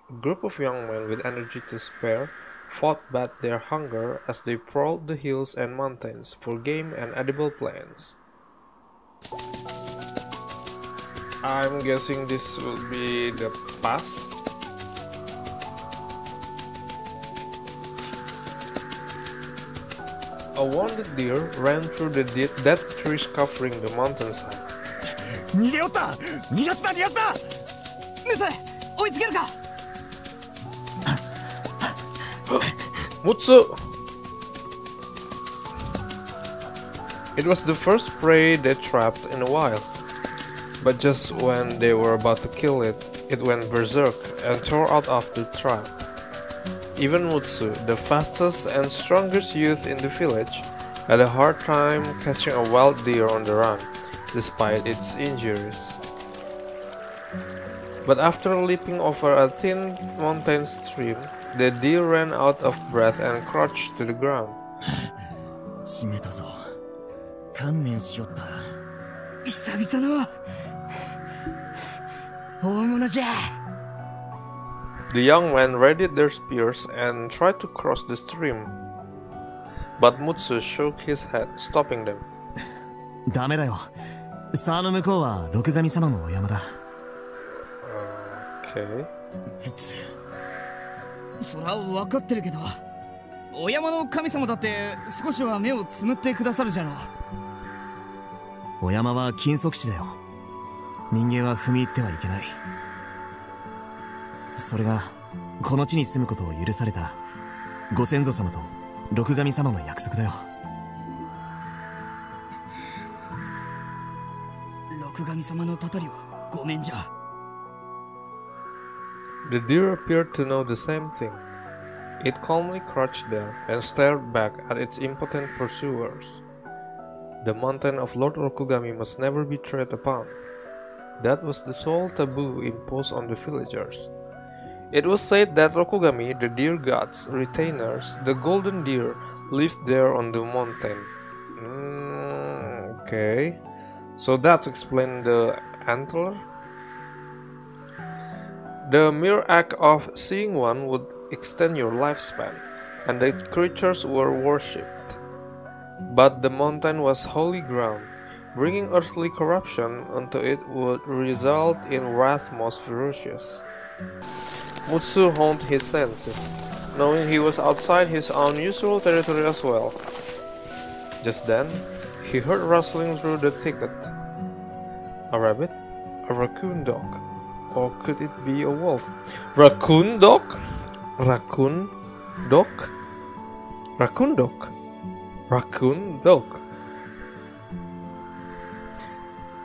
A group of young men with energy to spare fought back their hunger as they prowled the hills and mountains for game and edible plants. I'm guessing this will be the pass. A wounded deer ran through the dead trees covering the mountainside. Mutsu! It was the first prey they trapped in a while, but just when they were about to kill it, it went berserk and tore out of the trap. Even Mutsu, the fastest and strongest youth in the village, had a hard time catching a wild deer on the run, despite its injuries. But after leaping over a thin mountain stream, the deer ran out of breath and crouched to the ground. The young men readied their spears and tried to cross the stream, but Mutsu shook his head, stopping them. Okay. それは分かってるけど、お山の神様だって少しは目をつむってくださるじゃろう。お山は禁足地だよ。人間は踏み入ってはいけない。それがこの地に住むことを許されたご先祖様と六神様の約束だよ。六神様のたたりはごめんじゃ。 The deer appeared to know the same thing. It calmly crouched there and stared back at its impotent pursuers. The mountain of Lord Rokugami must never be tread upon. That was the sole taboo imposed on the villagers. It was said that Rokugami, the deer god's retainers, the golden deer, lived there on the mountain. Okay, so that's explained the antler. The mere act of seeing one would extend your lifespan, and the creatures were worshipped. But the mountain was holy ground. Bringing earthly corruption onto it would result in wrath most ferocious. Mutsu honed his senses, knowing he was outside his own usual territory as well. Just then, he heard rustling through the thicket. A rabbit? A raccoon dog? Or could it be a wolf? Raccoon dog? Raccoon dog? Raccoon dog? Raccoon dog?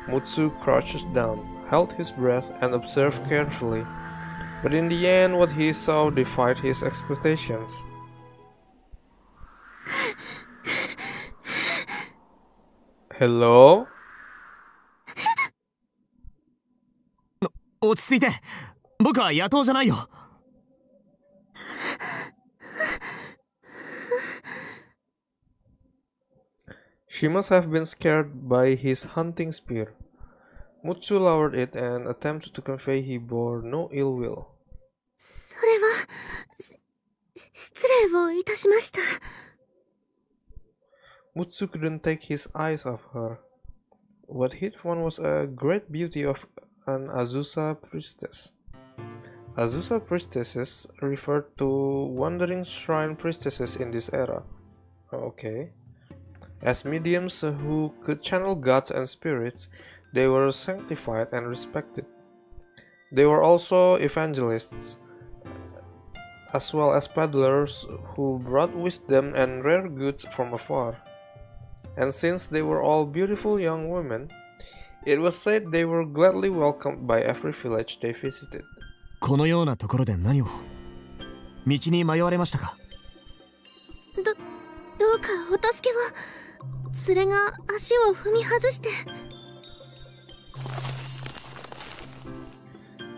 Mutsu crouched down, held his breath and observed carefully. But in the end, what he saw defied his expectations. Hello? 落ち着いて。僕は野党じゃないよ。She must have been scared by his hunting spear. Mutsu lowered it and attempted to convey he bore no ill will. それは、失礼をいたしました。Mutsu couldn't take his eyes off her. What he found was a great beauty of an Azusa priestess. Azusa priestesses referred to wandering shrine priestesses in this era. Okay. As mediums who could channel gods and spirits, they were sanctified and respected. They were also evangelists, as well as peddlers who brought wisdom and rare goods from afar. And since they were all beautiful young women, it was said they were gladly welcomed by every village they visited. このようなところで何を？道に迷われましたか？どうかお助けを。連れが足を踏み外して。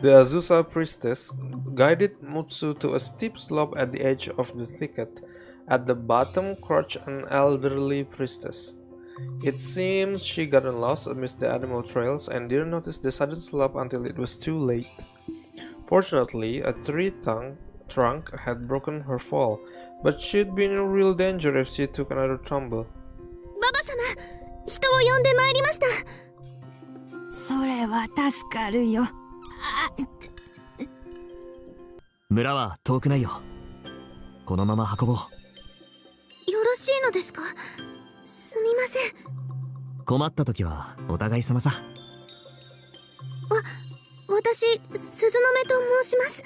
The Azusa priestess guided Mutsu to a steep slope at the edge of the thicket. At the bottom crouched an elderly priestess. It seems she gotten lost amidst the animal trails and didn't notice the sudden slope until it was too late. Fortunately, a trunk had broken her fall, but she'd be in real danger if she took another tumble. ババ様、人を呼んでまいりました。それは助かるよ。村は遠くないよ。このまま運ぼう。よろしいのですか？すみません。困った時はお互い様さ。私、鈴の目と申します。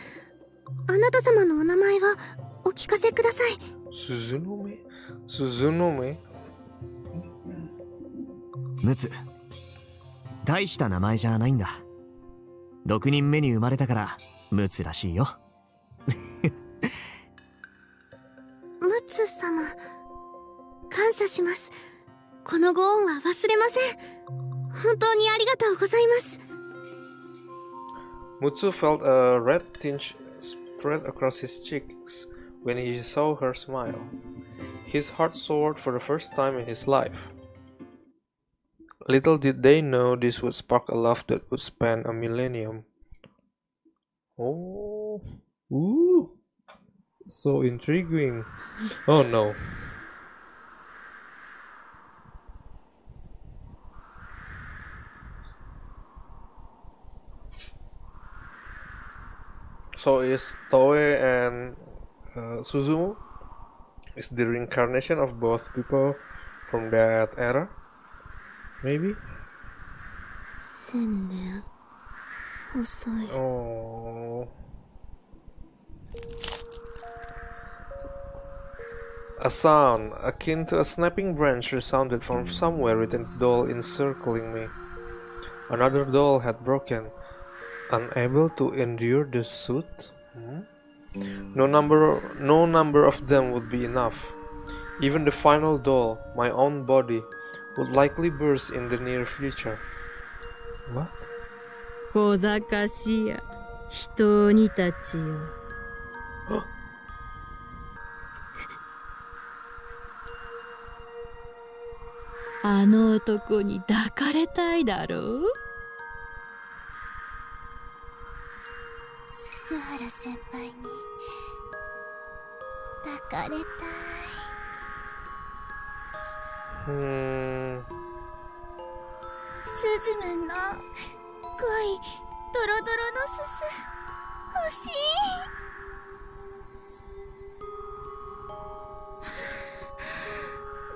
あなた様のお名前はお聞かせください。Suzunome? Suzunome? ムツ。大した名前じゃないんだ。6人目に生まれたからムツらしいよ。ムツ様、感謝します。このご恩は忘れません。本当にありがとうございます。Mutsu felt a red tinge spread across his cheeks when he saw her smile. His heart soared for the first time in his life. Little did they know this would spark a love that would span a millennium. Oh, ooh, so intriguing. Oh no. So is Toe and Suzumu is the reincarnation of both people from that era? Maybe? 1000年遅い。 Oh. A sound akin to a snapping branch resounded from somewhere within the doll encircling me. Another doll had broken. Unable to endure the soot? No number of them would be enough. Even the final doll, my own body, would likely burst in the near future. What? 小賢しや人にたちよ。あの男に抱かれたいだろう？鈴原先輩に抱かれたい。スズムの濃いドロドロのすす欲しい。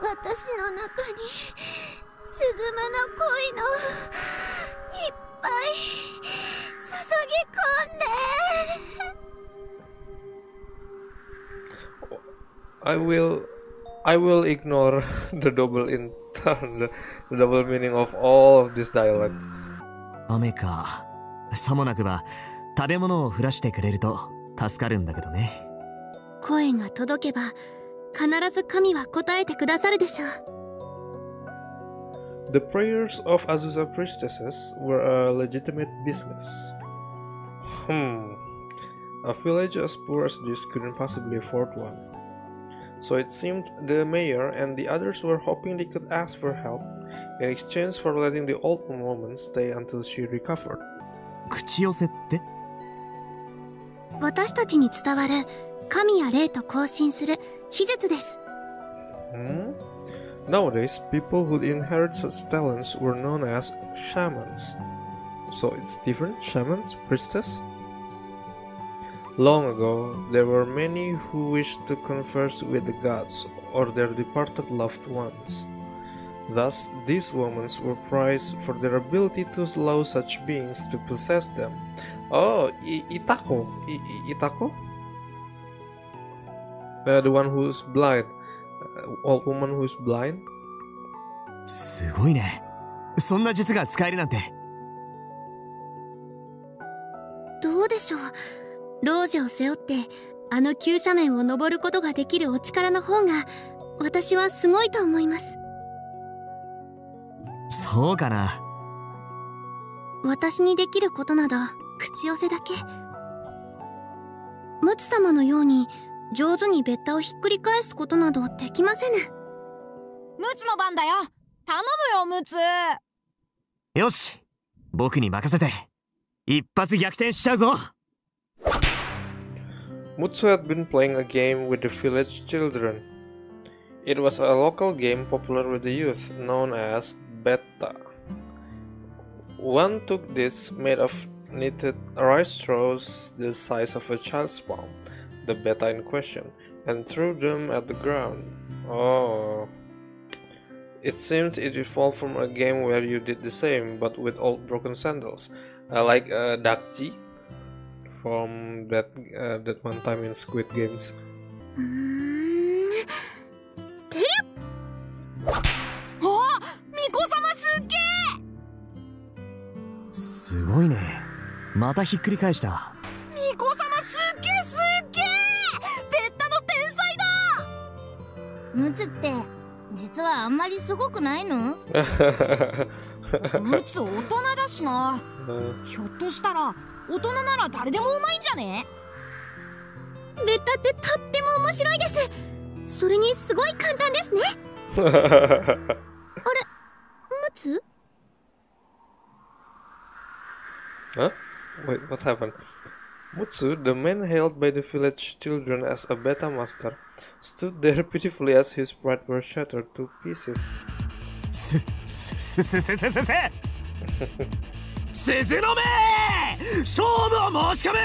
私の中にスズムの恋のいっぱい注ぎ込んで。I will ignore the double the double meaning of all of this dialogue. 雨か。さもなくば食べ物を降らしてくれると助かるんだけどね。声が届けば必ず神は答えてくださるでしょう。The prayers of Azusa priestesses were a legitimate business. A village as poor as this couldn't possibly afford one. So it seemed the mayor and the others were hoping they could ask for help in exchange for letting the old woman stay until she recovered. 口寄せって？私たちに伝わる神や霊と交信する秘術です。Nowadays, people who inherit such talents were known as shamans. So it's different? Shamans? Priestess? Long ago, there were many who wished to converse with the gods or their departed loved ones. Thus, these women were prized for their ability to allow such beings to possess them. Oh, Itako? Itako? The one who's blind. Old woman who's blind? すごいね。そんな術が使えるなんて。どうでしょう。老女を背負ってあの急斜面を登ることができるお力の方が私はすごいと思います。そうかな。私にできることなど口寄せだけ。ムツ様のように上手にベッタをひっくり返すことなどできませぬ。ムツの番だよ。頼むよムツ。よし、僕に任せて一発逆転しちゃうぞ。Mutsu had been playing a game with the village children. It was a local game popular with the youth, known as beta. One took this, made of knitted rice straws the size of a child's palm, the beta in question, and threw them at the ground. Oh. It seems it evolved from a game where you did the same, but with old broken sandals, like Dakji from that one time in Squid Games. すごいね。またひっくり返した。巫女様すっげえすっげえ。ベッタの天才だ。ムツって実はあんまりすごくないの？ムツ大人だしな。ひょっとしたら大人なら誰でもうまいんじゃね？ベッタってとっても面白いです。それにすごい簡単ですね。あれ、ムツ？ Huh? Wait, what happened? Mutsu, the man hailed by the village children as a beta master, stood there pitifully as his pride were shattered to pieces. Suzunome! 勝負を申し込め!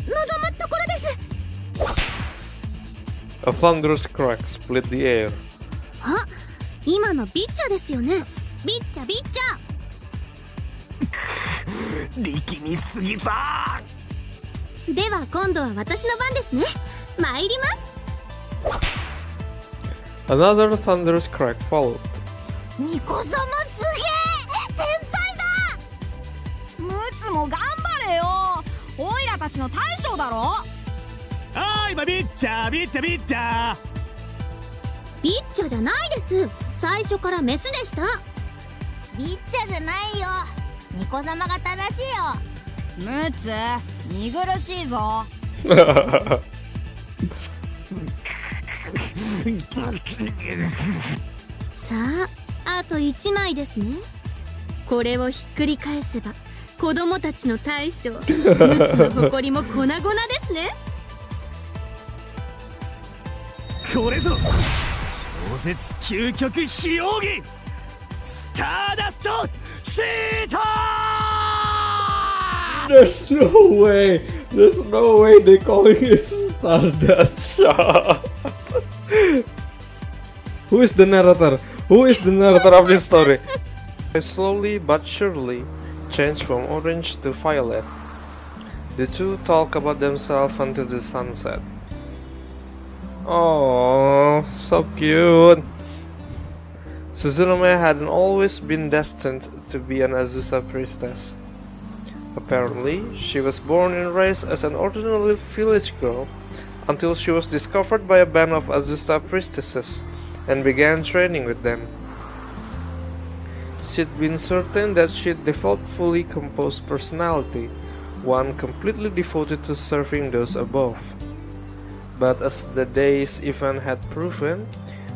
望むところです。 A thunderous crack split the air. あ、今のビッチャですよね。ビッチャビッチャ。力みすぎた。では今度は私の番ですね。参ります。 Another thunderous crack followed. 巫女様すげえ天才だ。ムツも頑張れよ。オイラたちの大将だろ。あー、今ビッチャービッチャビッチャー。ビッチャじゃないです。最初からメスでした。ビッチャじゃないよ。巫女様が正しいよ。ムツ、見苦しいぞ。さあ、あと1枚ですね。これをひっくり返せば子供たちの大将ムツの誇りも粉々ですね。これぞ超絶究極非奥義スターダストシート。 There's no way! There's no way they're calling it Stardust Shot! Who is the narrator? Who is the narrator of this story? I slowly but surely changed from orange to violet. The two talk about themselves until the sunset. Oh, so cute! Suzunome hadn't always been destined to be an Azusa priestess. Apparently, she was born and raised as an ordinary village girl until she was discovered by a band of Azusa priestesses and began training with them. She'd been certain that she'd developed fully composed personality, one completely devoted to serving those above. But as the day's event had proven,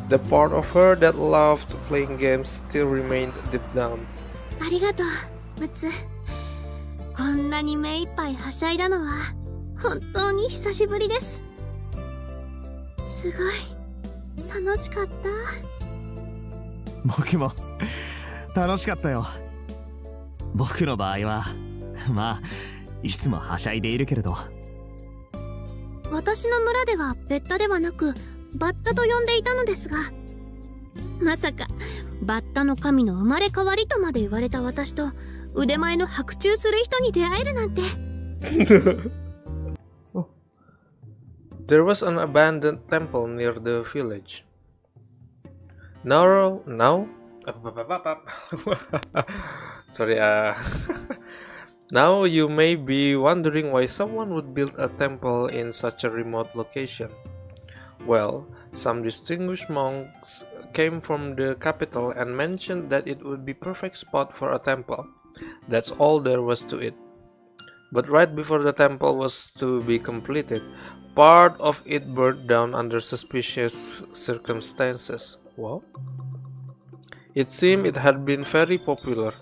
the part of her that loved playing games still remained deep down. ありがとう、ムツ。こんなに目いっぱいはしゃいだのは本当に久しぶりです。すごい楽しかった。僕も楽しかったよ。僕の場合はまあいつもはしゃいでいるけれど。私の村ではベッタではなくバッタと呼んでいたのですが、まさかバッタの神の生まれ変わりとまで言われた私と腕前の白昼する人に出会えるなんて。Oh. There was an abandoned temple near the village. Now sorry, now you may be wondering why someone would build a temple in such a remote location. Well, some distinguished monks came from the capital and mentioned that it would be perfect spot for a temple. That's all there was to it. But right before the temple was to be completed, part of it burned down under suspicious circumstances. What? It seemed it had been very popular.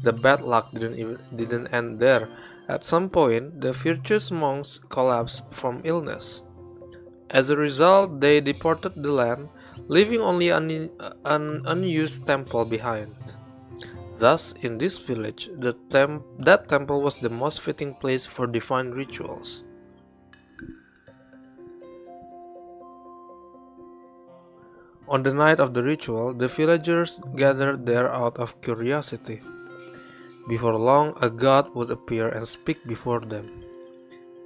the bad luck didn't end there. At some point, the virtuous monks collapsed from illness. As a result, they deported the land, leaving only an unused temple behind. Thus, in this village, that temple was the most fitting place for divine rituals. On the night of the ritual, the villagers gathered there out of curiosity. Before long, a god would appear and speak before them.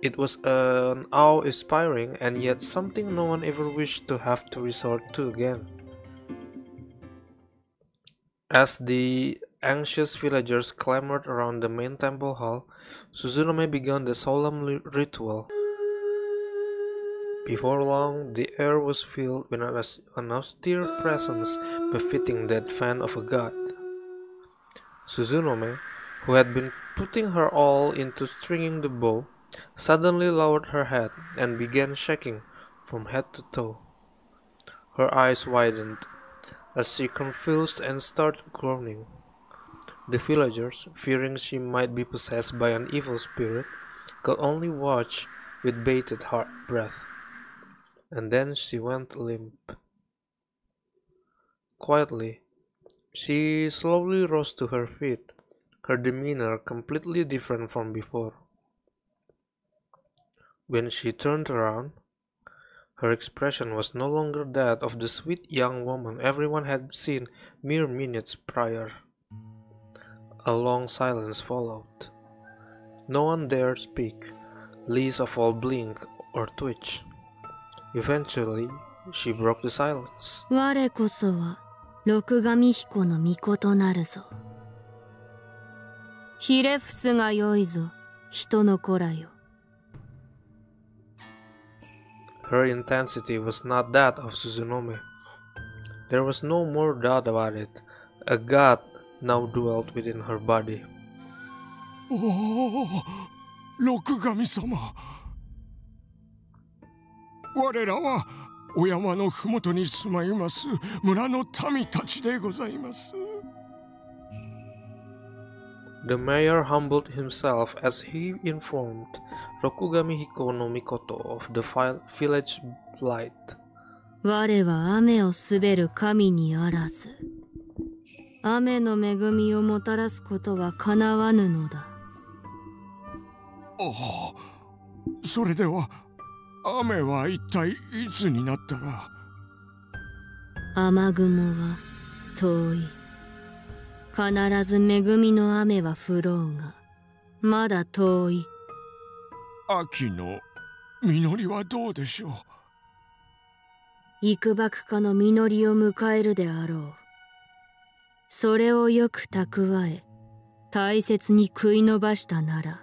It was an awe-inspiring and yet something no one ever wished to have to resort to again. As the anxious villagers clamored around the main temple hall, Suzunome began the solemn ritual. Before long, the air was filled with an austere presence befitting the advent of a god. Suzunome, who had been putting her all into stringing the bow, suddenly lowered her head and began shaking from head to toe. Her eyes widened as she confused and started groaning. The villagers, fearing she might be possessed by an evil spirit, could only watch with bated breath. And then she went limp. Quietly, she slowly rose to her feet, her demeanor completely different from before. When she turned around, her expression was no longer that of the sweet young woman everyone had seen mere minutes prior. A long silence followed. No one dared speak, least of all blink or twitch. Eventually, she broke the silence. 我こそはRokugami彦の命なるぞ。ひれ伏すがよいぞ、人の子らよ。Her intensity was not that of Suzunome. There was no more doubt about it. A god now dwelt within her body. おお、Rokugami様。我らはお山のふもとに住まいます村の民たちでございます。The mayor humbled himself as he informed Rokugamihime no Mikoto of the village blight. 我は雨を滑る神にあらず、雨の恵みをもたらすことはかなわぬのだ。ああ、それでは雨は一体いつになったら。雨雲は遠い。必ず恵みの雨は降ろうが、まだ遠い。秋の実りはどうでしょう。幾ばくかの実りを迎えるであろう。それをよく蓄え、大切に食い延ばしたなら、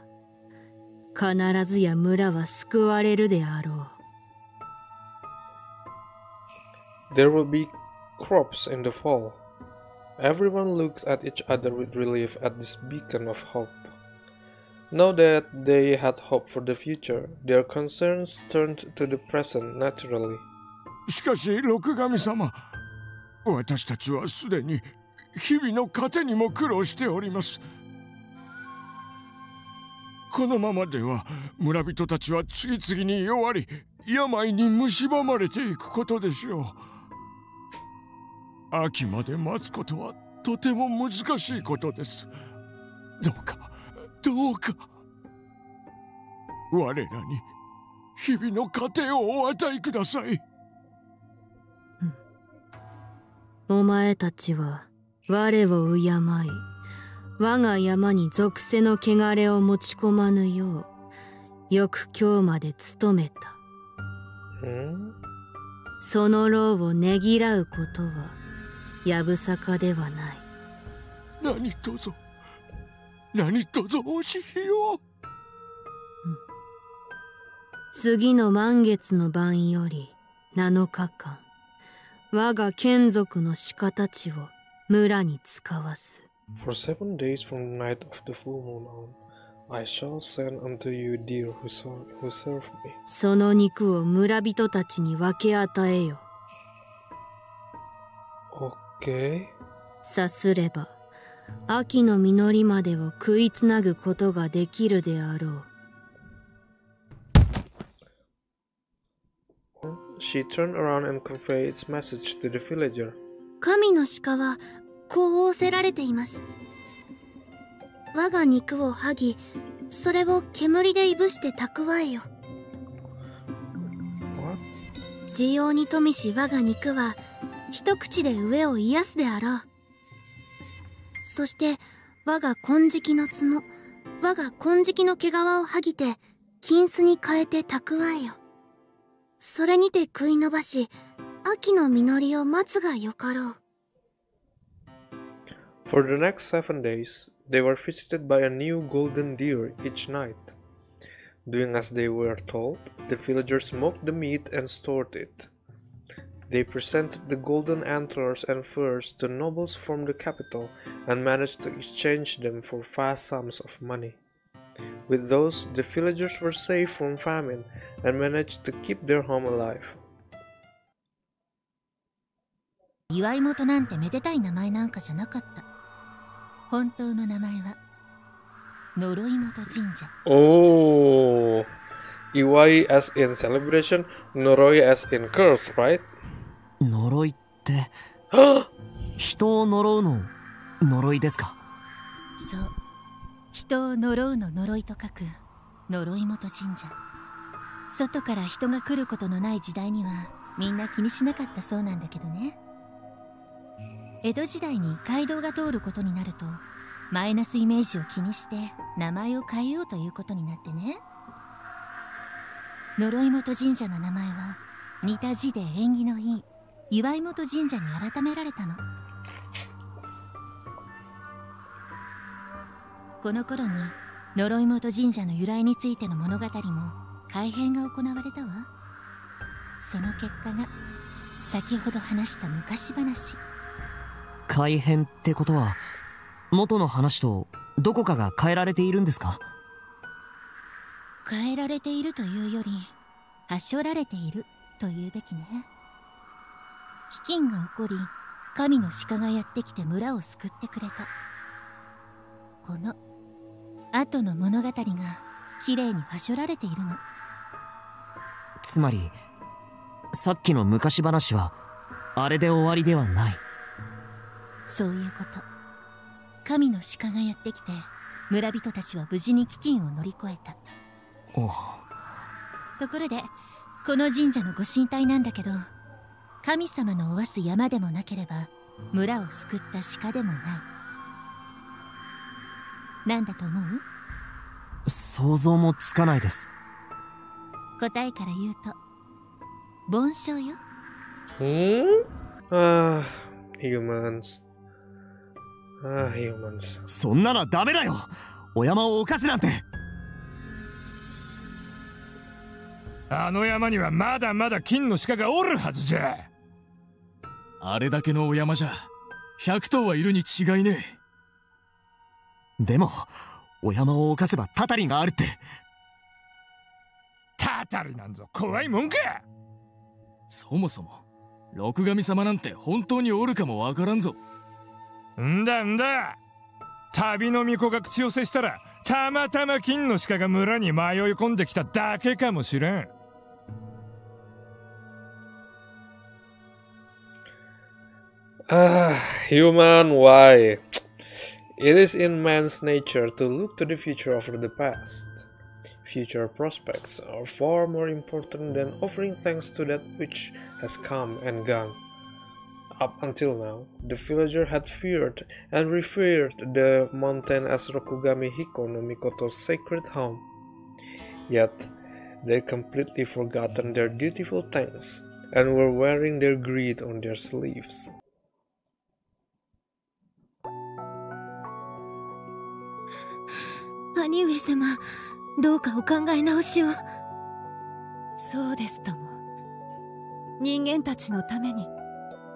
必ずや村は救われるであろう。There will be crops in the fall. Everyone looked at each other with relief at this beacon of hope. Now that they had hope for the future, their concerns turned to the present naturally. しかし、Rokugami様、私たちはすでに日々の糧にも苦労しております。このままでは村人たちは次々に弱り、病に蝕まれていくことでしょう。秋まで待つことはとても難しいことです。どうか、どうか、我らに日々の糧をお与えください。お前たちは我を敬い、我が山に属性の汚れを持ち込まぬよう、よく今日まで努めた。その労をねぎらうことはやぶさかではない。何とぞお慈悲を。次の満月の晩より7日間、我が眷属の鹿たちを村に使わす。For 7 days from the night of the full moon on, I shall send unto you deer who serve me. その肉を村人たちに分け与えよ。Okay. さすれば、秋の実りまでを食いつなぐことができるであろう。She turned around and conveyed its message to the villager. 神の鹿はこう仰せられています。我が肉を剥ぎ、それを煙でいぶして蓄えよ。需要に富し我が肉は一口で飢えを癒すであろう。そして我が金色の角、我が金色の毛皮を剥ぎて金子に変えて蓄えよ。それにて食い伸ばし、秋の実りを待つがよかろう。For the next 7 days, they were visited by a new golden deer each night. Doing as they were told, the villagers smoked the meat and stored it. They presented the golden antlers and furs to nobles from the capital and managed to exchange them for vast sums of money. With those, the villagers were safe from famine and managed to keep their home alive. 祝い事なんてめでたい名前なんかじゃなかった。本当の名前は呪い元神社。Oh, Iwai as in celebration, Noroi as in curse, right? 呪いって人を呪うの呪いですか？そう、人を呪うの呪いと書く呪い元神社。外から人が来ることのない時代にはみんな気にしなかったそうなんだけどね。江戸時代に街道が通ることになるとマイナスイメージを気にして名前を変えようということになってね。呪い元神社の名前は似た字で縁起のいい祝い元神社に改められたの。この頃に呪い元神社の由来についての物語も改編が行われたわ。その結果が先ほど話した昔話。改変ってことは元の話とどこかが変えられているんですか？変えられているというよりはしょられているというべきね。飢饉が起こり神の鹿がやってきて村を救ってくれた。この後の物語がきれいにはしょられているの。つまりさっきの昔話はあれで終わりではない。そういうこと。神の鹿がやってきて村人たちは無事に飢饉を乗り越えた。ところでこの神社のご神体なんだけど、神様のおわす山でもなければ村を救った鹿でもない。なんだと思う？想像もつかないです。答えから言うと盆栽よ。Humans. Humans. そんなのはダメだよ。お山を犯すなんて。あの山にはまだまだ金の鹿がおるはずじゃ。あれだけのお山じゃ100頭はいるに違いねえ。でもお山を犯せばたたりがあるって。たたりなんぞ怖いもんか。そもそも六神様なんて本当におるかもわからんぞ。んだ旅の巫女が口寄せしたらたまたま金の鹿が村に迷い込んできただけかもしれん。Human, why? It is in man's nature to look to the future over the past. Future prospects are far more important than offering thanks to that which has come and gone. Up until now, the villager had feared and revered the mountain as Rokugamihime no Mikoto's sacred home. Yet, they had completely forgotten their dutiful thanks and were wearing their greed on their sleeves. 兄上様、どうかお考え直しを。そうですとも。人間たちのために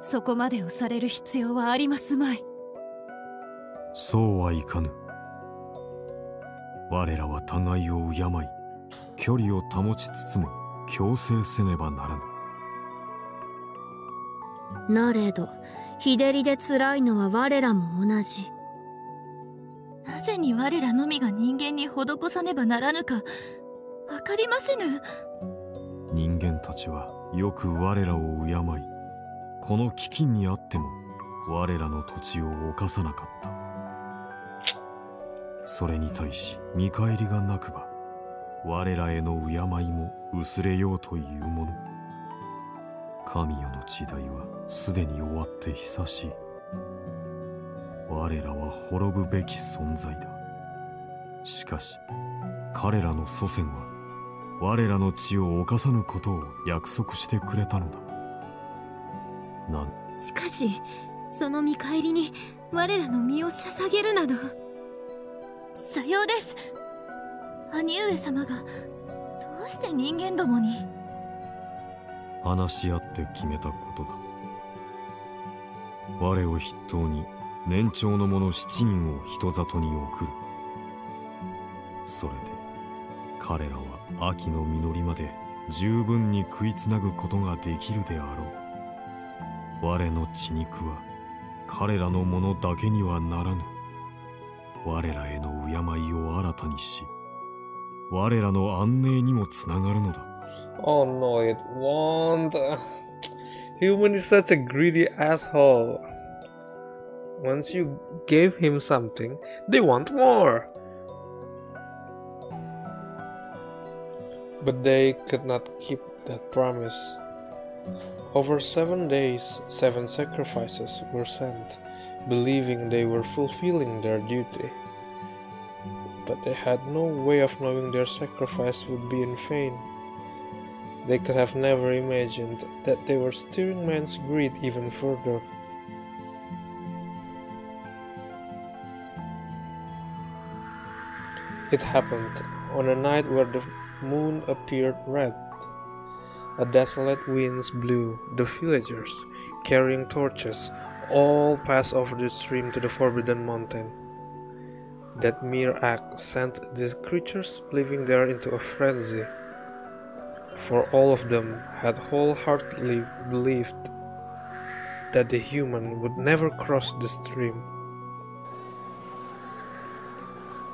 そこまでをされる必要はありますまい。そうはいかぬ。我らは互いを敬い、距離を保ちつつも共生せねばならぬ。なれど日照りで辛いのは我らも同じ。なぜに我らのみが人間に施さねばならぬかわかりませぬ。人間たちはよく我らを敬い、この飢饉にあっても我らの土地を侵さなかった。それに対し見返りがなくば我らへの敬いも薄れようというもの。神よの時代はすでに終わって久しい。我らは滅ぶべき存在だ。しかし彼らの祖先は我らの地を侵さぬことを約束してくれたのだ。しかしその見返りに我らの身を捧げるなど。さようです。兄上様がどうして人間どもに。話し合って決めたことだ。我を筆頭に年長の者7人を人里に送る。それで彼らは秋の実りまで十分に食いつなぐことができるであろう。我の血肉は彼らのものだけにはならぬ。我らへの敬いを新たにし、我らの安寧にもつながるのだ。Oh no, it won't. Human is such a greedy asshole. Once you gave him something, they want more. But they could not keep that promise. Over 7 days, 7 sacrifices were sent, believing they were fulfilling their duty. But they had no way of knowing their sacrifice would be in vain. They could have never imagined that they were steering man's greed even further. It happened on a night where the moon appeared red. A desolate wind blew. The villagers, carrying torches, all passed over the stream to the forbidden mountain. That mere act sent the creatures living there into a frenzy, for all of them had wholeheartedly believed that the human would never cross the stream.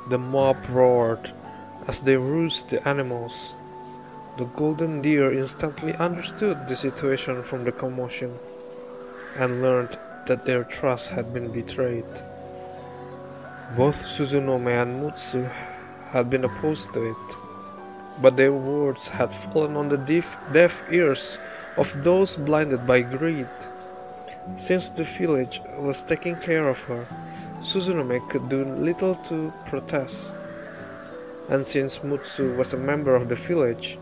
The mob roared as they roused the animals. The golden deer instantly understood the situation from the commotion and learned that their trust had been betrayed. Both Suzunome and Mutsu had been opposed to it, but their words had fallen on the deaf ears of those blinded by greed. Since the village was taking care of her, Suzunome could do little to protest, and since Mutsu was a member of the village,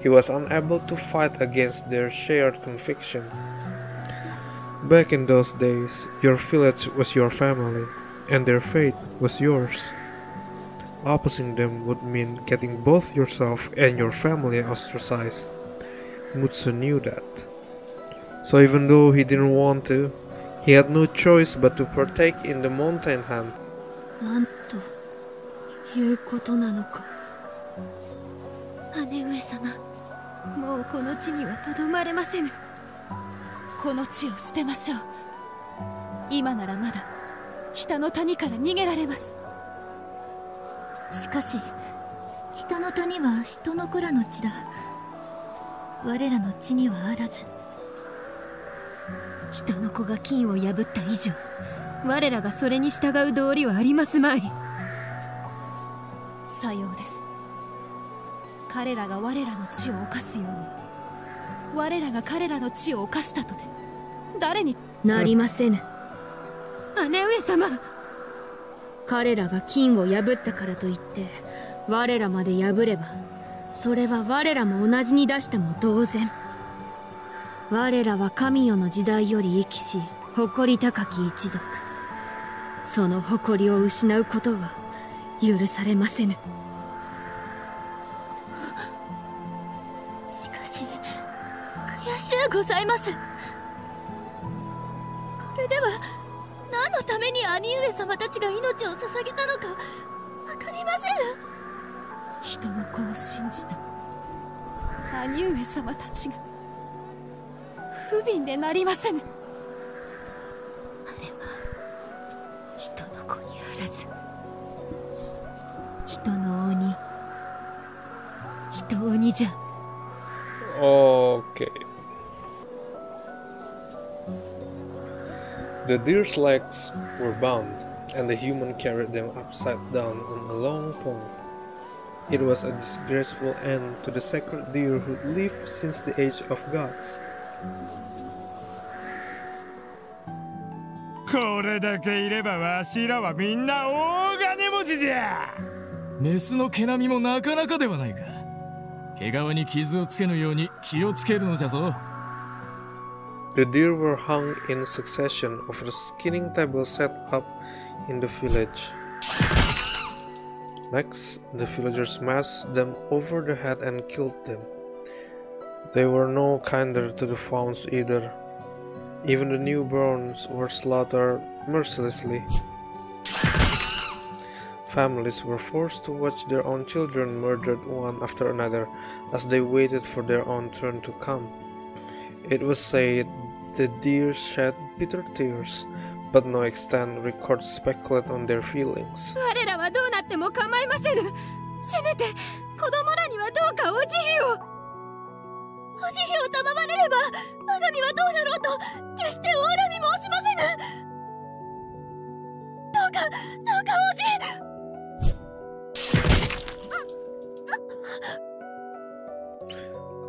he was unable to fight against their shared conviction. Back in those days, your village was your family, and their fate was yours. Opposing them would mean getting both yourself and your family ostracized. Mutsu knew that. So even though he didn't want to, he had no choice but to partake in the mountain hunt. なんということなのか。姉上様、もうこの地にはとどまれませぬ。この地を捨てましょう。今ならまだ北の谷から逃げられます。しかし北の谷は人の子らの地だ。我らの地にはあらず。人の子が金を破った以上、我らがそれに従う道理はありますまい。さようです。彼らが我らの地を侵すように、我らが彼らの地を侵したとて誰になりませぬ。姉上様、彼らが金を破ったからといって我らまで破れば、それは我らも同じに出したも同然。我らは神代の時代より生きし誇り高き一族。その誇りを失うことは許されませぬ。しかし悔しゅうございます。これでは何のために兄上様たちが命を捧げたのか分かりませぬ。人の子を信じた兄上様たちが不憫でなりませぬ。あれは人の子にあらず人の鬼。人鬼じゃ。Okay. The deer's legs were bound, and the human carried them upside down on a long pole. It was a disgraceful end to the sacred deer who lived since the age of gods. これだけいればわしらはみんな大金持ちじゃ。メスの毛並みもなかなかではないか。毛皮に傷をつけぬように気をつけるのじゃぞ。The deer were hung in succession over a skinning table set up in the village. Next, the villagers massed them over the head and killed them. They were no kinder to the fawns either. Even the newborns were slaughtered mercilessly. Families were forced to watch their own children murdered one after another as they waited for their own turn to come. It was said the deer shed bitter tears, but no extant records speculate on their feelings. 我らはどうなっても構いませぬ。せめて子供らにはどうかお慈悲を。お慈悲を賜まれれば我が身はどうなろうと決してお恨み申しませぬ。どうかお慈悲。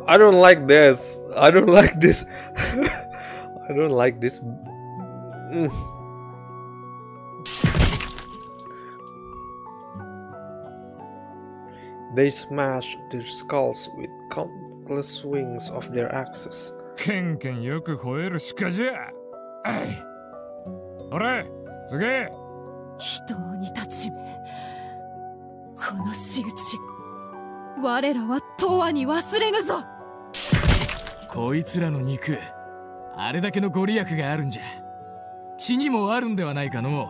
I don't like this. I don't like this. I don't like this. They smashed their skulls with countless swings of their axes. ケンケンよく吠える鹿じゃ。あい。おれ、すげえ。人に立ちめ。この仕打ち。我らは永遠に忘れぬぞ。こいつらの肉、あれだけのご利益があるんじゃ。血にもあるんではないかの。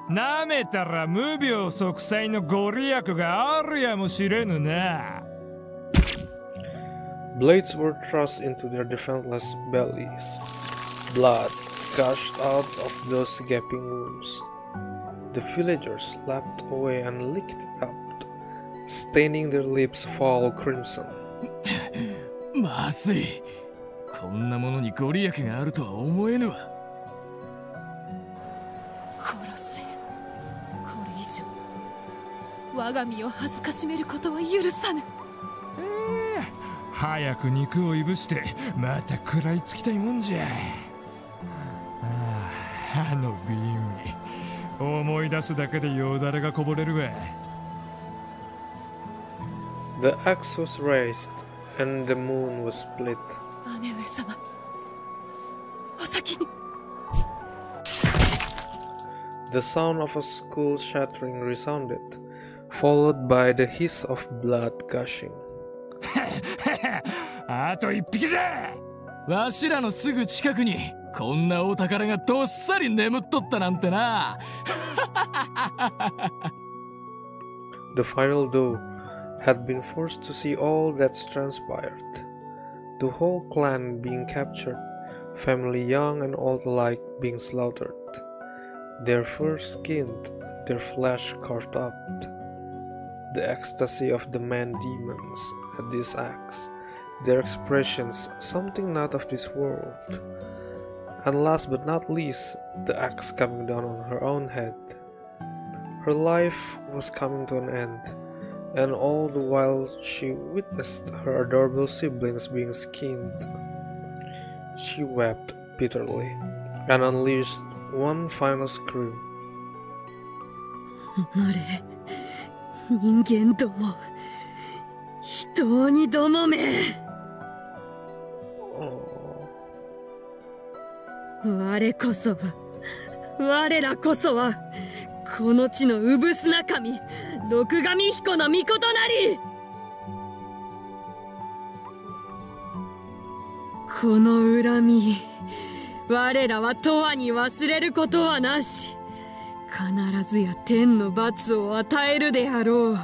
なめたら無病息災のご利益があるやもしれぬな。Blades were thrust into their defenseless bellies. Blood gushed out of those gaping wounds. The villagers lapped away and licked it up, staining their lips foul crimson. まずい。こんなものにご利益があるとは思えぬわ。殺せ。これ以上我が身を恥ずかしめることは許さぬ。早く肉をいぶしてまた食らいつきたいもんじゃ。あの美味思い出すだけでよだれがこぼれるわ。The axe was raised and the moon was split. 姉上様、お先に。The sound of a skull shattering resounded, followed by the hiss of blood gushing. あと一匹じゃ。わしらのすぐ近くにこんなお宝がどっさり眠っとったなんてな。The final doe had been forced to see all that's transpired. The whole clan being captured, family young and old alike being slaughtered, their fur skinned, their flesh carved up. The ecstasy of the man-demons at these acts, their expressions something not of this world. And last but not least, the axe coming down on her own head. Her life was coming to an end, and all the while she witnessed her adorable siblings being skinned. She wept bitterly and unleashed one final scream. 人間ども、人鬼どもめ。我こそは、我らこそは、この地のうぶすな神、六神彦の御事なり。この恨み、我らは永遠に忘れることはなし。必ずや天の罰を与えるであろう。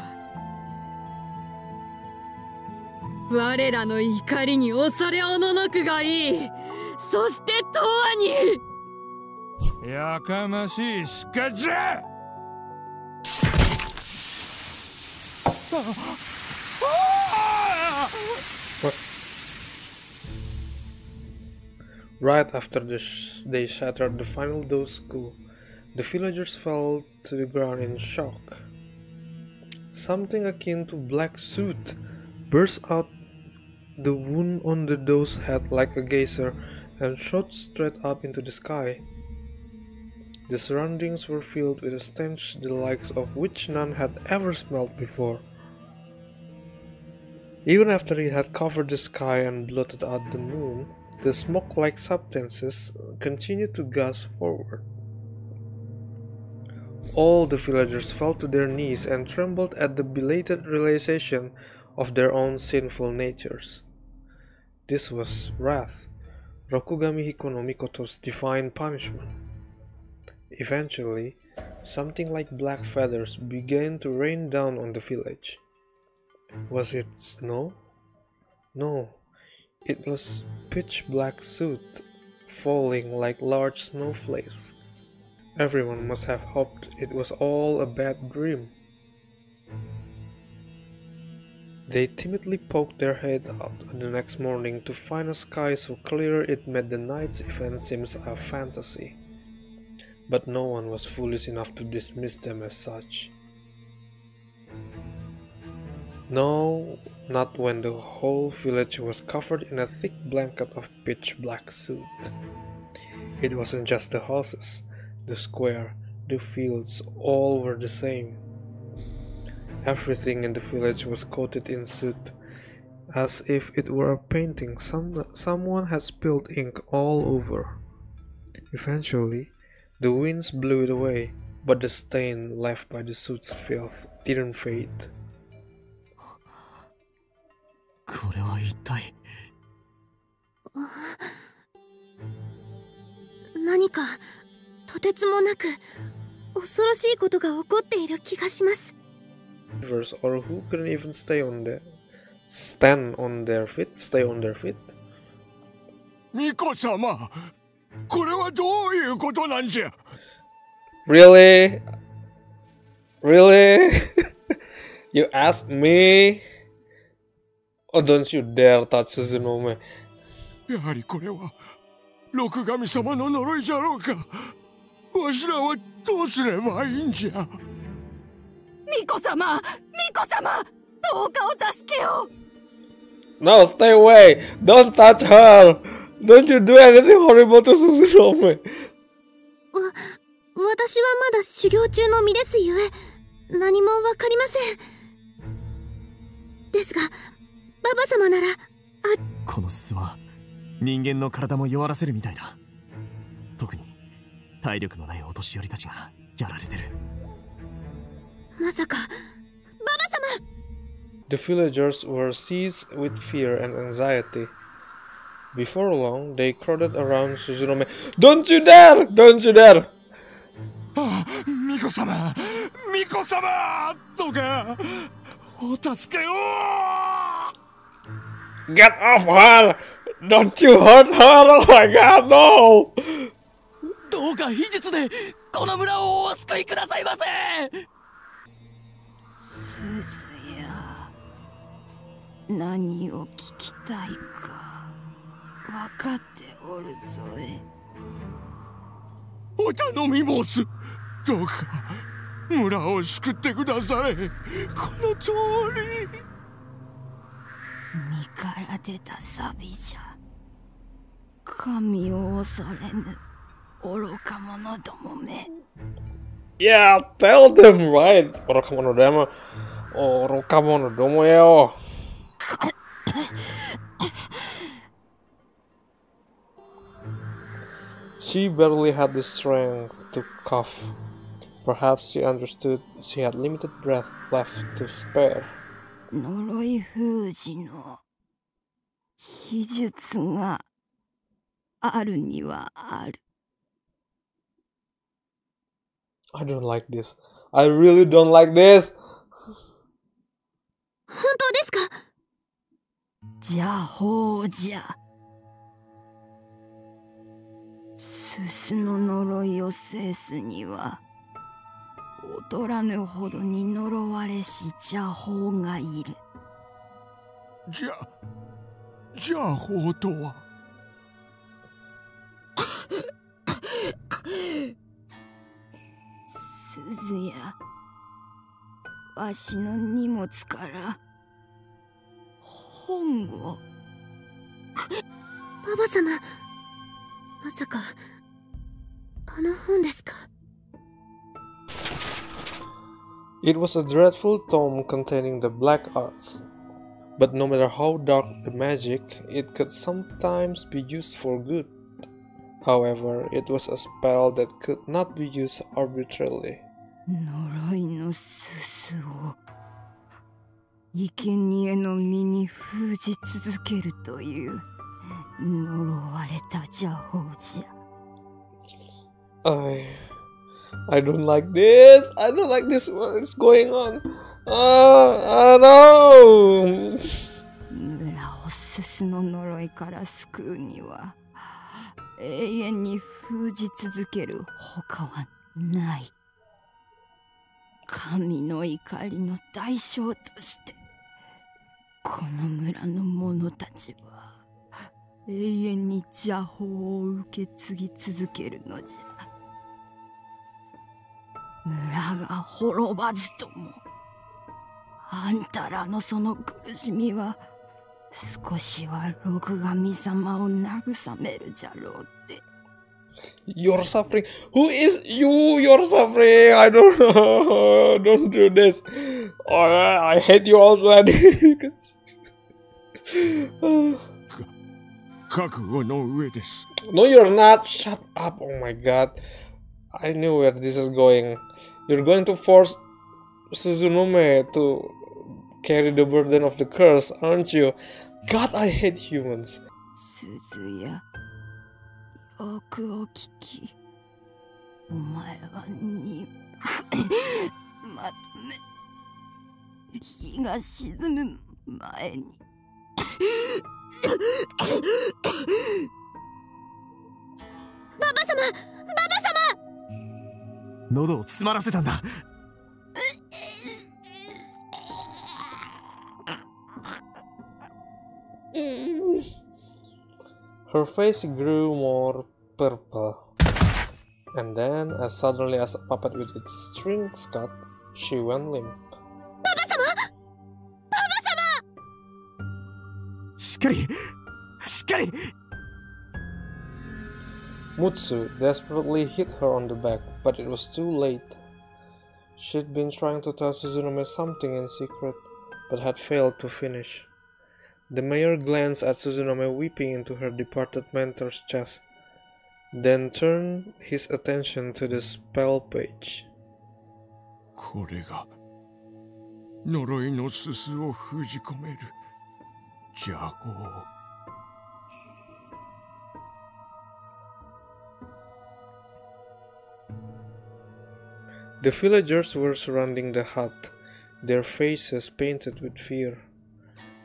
我らの怒りに恐れおののくがいい。そして永遠に。やかましい鹿じゃ。Right after they shattered the final Dose school, the villagers fell to the ground in shock. Something akin to black soot burst out the wound on the Dose's head like a geyser and shot straight up into the sky. The surroundings were filled with a stench the likes of which none had ever smelled before. Even after it had covered the sky and blotted out the moon, the smoke-like substances continued to gust forward. All the villagers fell to their knees and trembled at the belated realization of their own sinful natures. This was wrath, Rokugamihime no Mikoto's divine punishment. Eventually, something like black feathers began to rain down on the village. Was it snow? No, it was pitch black soot falling like large snowflakes. Everyone must have hoped it was all a bad dream. They timidly poked their head out the next morning to find a sky so clear it made the night's event seem a fantasy. But no one was foolish enough to dismiss them as such. No, not when the whole village was covered in a thick blanket of pitch black soot. It wasn't just the houses, the square, the fields, all were the same. Everything in the village was coated in soot, as if it were a painting someone had spilled ink all over. Eventually, the winds blew it away, but the stain left by the soot's filth didn't fade. これは一体何かとてつもなく恐ろしいことが起こっている気がします。 Or who couldn't even stand on their feet? ミコ様、これはどういうことなんじゃ。 Really? Really? You ask me? Oh, don't you dare touch Suzunome. やはりこれは六神様の呪いじゃろうか。わしらはどうすればいいんじゃ。ミコ様、どうかお助けを。 No, stay away! Don't touch her! Don't you do anything horrible to Suzunome! 私はまだ修行中の身ですゆえ、何もわかりません。ですが、ババ様なら、この巣は人間の体も弱らせるみたいだ。特に体力のないお年寄りたちがやられてる。まさか、ババ様！ The villagers were seized with fear and anxiety. Before long, they crowded around Suzunome. Don't you dare! Don't you dare! ミコ様、どうかお助けを。 Get off her! Don't you hurt her! Oh my god, no! どうか秘術でこの村をお救いくださいませ。すずや、何を聞きたいか分かっておるぞえ。お頼み申す。どうか村を救ってください。この通り。身から出たサビじゃ。神を恐れぬ愚か者どもめ。 Yeah, tell them, right? Orokamono domo yo. She barely had the strength to cough. Perhaps she understood she had limited breath left to spare. 呪い封じの秘術があるにはある。 I don't like this. I really don't like this. 本当ですか？じゃあほうじゃ。すすの呪いを制すには劣らぬほどに呪われし邪法がいる。邪法とは。鈴や、わしの荷物から本を。ババ様、まさかあの本ですか？ It was a dreadful tome containing the black arts, but no matter how dark the magic, it could sometimes be used for good. However, it was a spell that could not be used arbitrarily. 呪いのすすを生贄の身に封じ続けるという呪われた邪法じゃ。I don't like this. I don't like this. What is going on? No! 村をすすの呪いから救うには永遠に封じ続ける他はない。神の怒りの代償としてこの村の者たちは永遠に邪法を受け継ぎ続けるのじゃ。村が滅ばずともあんたらのその苦しみは少しは六神様を慰めるじゃろうって。You're suffering. Who is you? You're suffering. I don't know. Don't do this. I hate you already. 覚悟の上です。 No, you're not. Shut up. Oh my god. I knew where this is going. You're going to force Suzunome to carry the burden of the curse, aren't you? God, I hate humans. 鈴や、よくお聞き。お前はまとめ。日が沈む前に。ババ様、ババ様。喉を詰まらせたんだ。Her face grew more purple, and then, as suddenly as a puppet with its strings cut, she went limp. ババ様、ババ様。しっかり、しっかり。Mutsu desperately hit her on the back, but it was too late. She'd been trying to tell Suzunome something in secret, but had failed to finish. The mayor glanced at Suzunome weeping into her departed mentor's chest, then turned his attention to the spell page. これが呪いのすすを封じ込める邪法。The villagers were surrounding the hut, their faces painted with fear.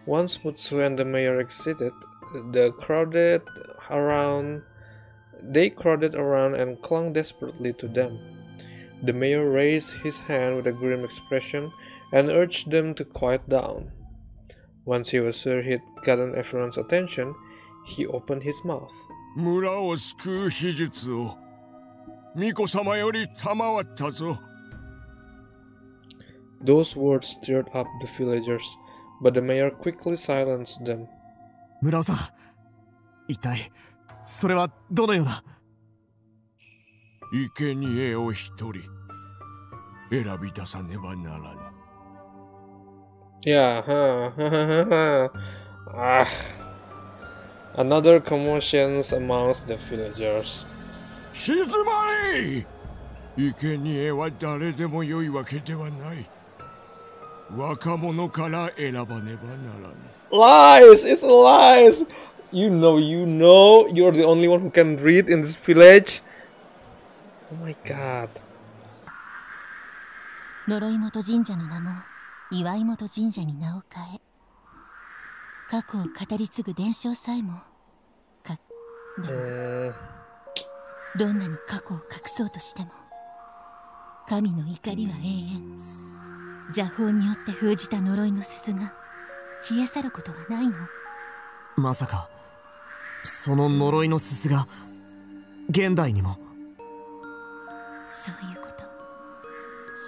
Once Mutsu and the mayor exited, they crowded around and clung desperately to them. The mayor raised his hand with a grim expression and urged them to quiet down. Once he was sure he'd gotten everyone's attention, he opened his mouth. 村を救う秘術を巫女様より賜ったぞ。Those words stirred up the villagers, but the mayor quickly silenced them. 村尾さん、一体それはどのような。生贄を一人選び出さねばならぬ。Yeah, Another commotions amongst the villagers. 静まれ！生贄は誰でも良いわけではない。若者から選ばねばならぬ。Lies! It's lies! You know, you're the only one who can read in this village. Oh my god. 呪い元神社の名も岩井元神社に名を変え、過去を語り継ぐ伝承さえもでもどんなに過去を隠そうとしても神の怒りは永遠。邪法によって封じた呪いのすすが消え去ることはないの？まさかその呪いのすすが現代にも？そういうこと。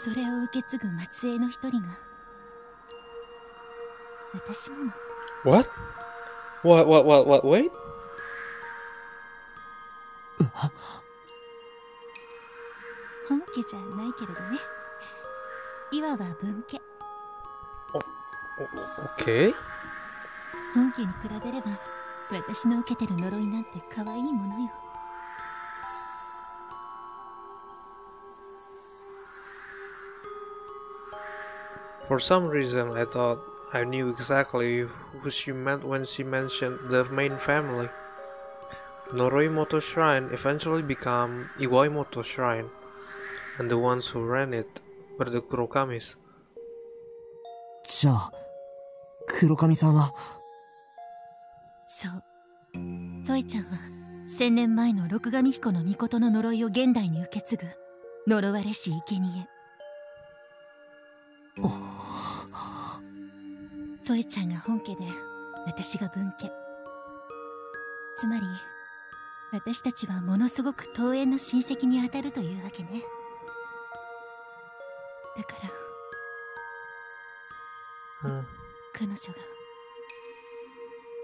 それを受け継ぐ末裔の一人が私にも。 What? Wait? 本家じゃないけれどね。いわば分家。Okay. 本家に比べれば私の受けてる呪いなんて可愛いものよ。For some reason, I thought I knew exactly who she meant when she mentioned the main family. Noroimoto Shrine eventually became Iwaihime Shrine, and the ones who ran it were the Kurokamis. じゃあ黒髪さんは？そう。トエちゃんは1000年前の六神彦の命の呪いを現代に受け継ぐ呪われし生贄。トエちゃんが本家で私が分家。つまり私たちはものすごく遠縁の親戚にあたるというわけね。だから、彼女が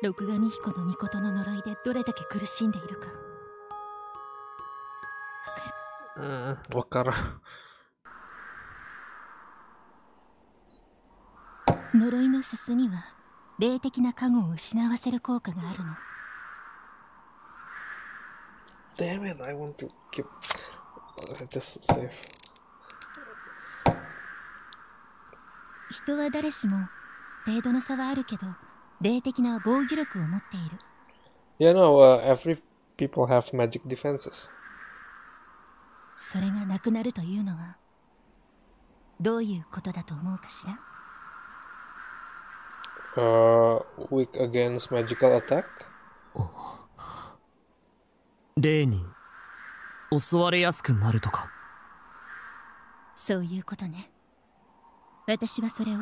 六神彦の命の呪いでどれだけ苦しんでいるかわかる。呪いのすすには霊的な加護を失わせる効果があるの。Damn it, I want to keep just save. 人は誰しも程度の差はあるけど霊的な防御力を持っている。Yeah, no, every people have magic defenses. それがなくなるというのはどういうことだと思うかしら？ Weak against magical attack? 霊に襲われやすくなるとか？そういうことね。私はそれを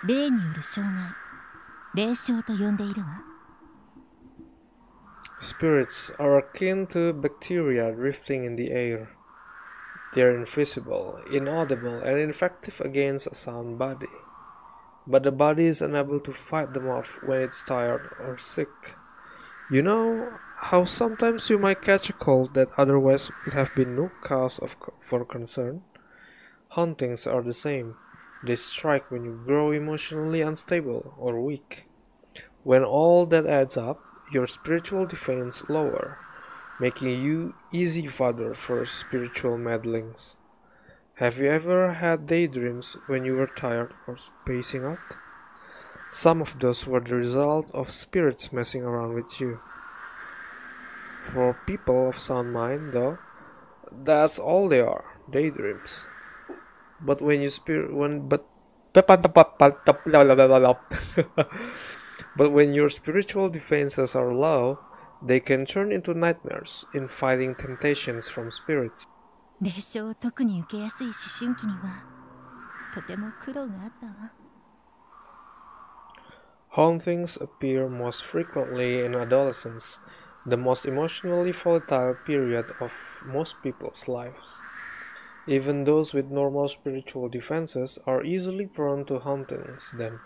霊による障害、霊障と呼んでいるわ。Spirits are akin to bacteria drifting in the air. They are invisible, inaudible, and effective against a sound body. But the body is unable to fight them off when it's tired or sick. You know how sometimes you might catch a cold that otherwise would have been no cause for concern? Hauntings are the same. They strike when you grow emotionally unstable or weak. When all that adds up, your spiritual defense lower, making you easy fodder for spiritual meddlings. Have you ever had daydreams when you were tired or spacing out? Some of those were the result of spirits messing around with you. For people of sound mind, though, that's all they are, daydreams. But when you but when your spiritual defenses are low, they can turn into nightmares in fighting temptations from spirits. 霊障を特に受けやすい思春期にはとても苦労があったわ。Hauntings appear most frequently in adolescence, the most emotionally volatile period of most people's lives. Even those with normal spiritual defenses are easily prone to hauntings then.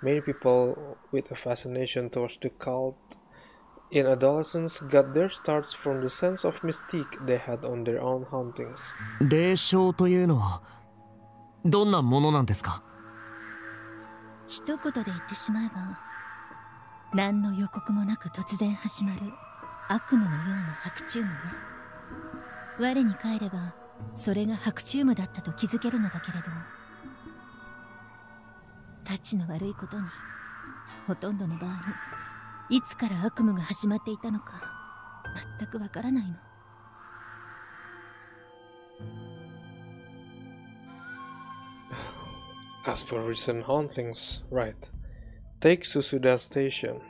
Many people with a fascination towards the cult in adolescence got their starts from the sense of mystique they had on their own hauntings. 霊障というのはどんなものなんですか？一言で言ってしまえば、何の予告もなく突然始まる悪夢のような白チュームね。我に返ればそれが白チュームだったと気づけるのだけれど、たちの悪いことにほとんどの場合いつから悪夢が始まっていたのか全くわからないの。As for recent hauntings, right. Take Susuda Station.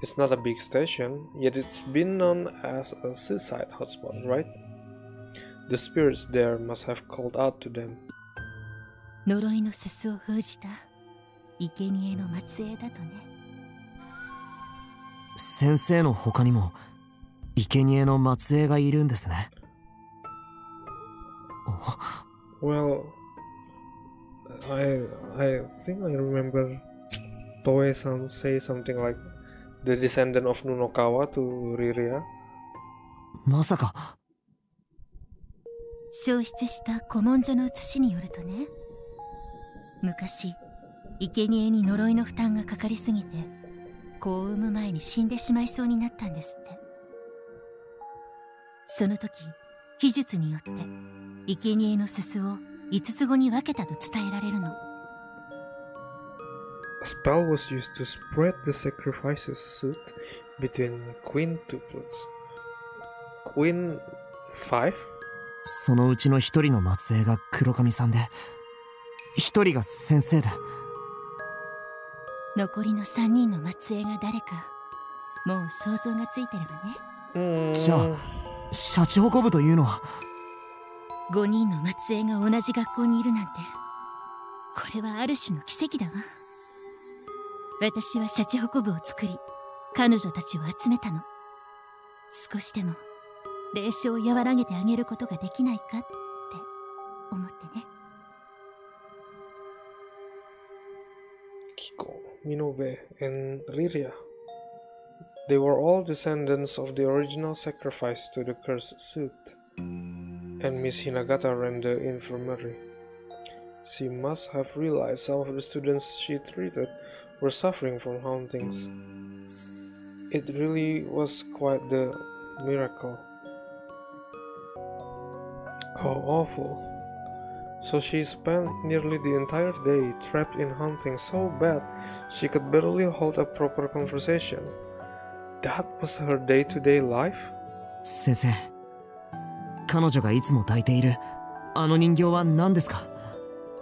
It's not a big station, yet it's been known as a seaside hotspot, right? The spirits there must have called out to them. 呪いのすすを封じた生贄の末裔だとね。先生の他にも生贄の末裔がいるんですね。Well, I think I remember Toei-san say something like the descendant of Nunokawa to Riria. まさか。消失した古文書の写しによるとね、昔生贄に呪いの負担がかかりすぎて子を産む前に死んでしまいそうになったんですって。その時秘術によって生贄のすすを5つ子に分けたと伝えられるの。A spell was used to spread the sacrifices soot between quintuplets. Queen 5? そのうちの一人の末裔が黒髪さんで、一人が先生で、残りの3人の末裔が誰かもう想像がついてるわね。じゃあシャチホコ部というのは5人の末裔が同じ学校にいるなんて、これはある種の奇跡だわ。私はシャチホコ部を作り彼女たちを集めたの。少しでも霊障を和らげてあげることができないかって思ってね。Kiko, Minobe, and Riria. They were all descendants of the original sacrifice to the cursed soot. And Miss Hinagata ran the infirmary. She must have realized some of the students she treated were suffering from hauntings. It really was quite the miracle. How awful. So she spent nearly the entire day trapped in haunting so bad she could barely hold a proper conversation. That was her day-to-day life? 先生、彼女がいつも抱いているあの人形は何ですか？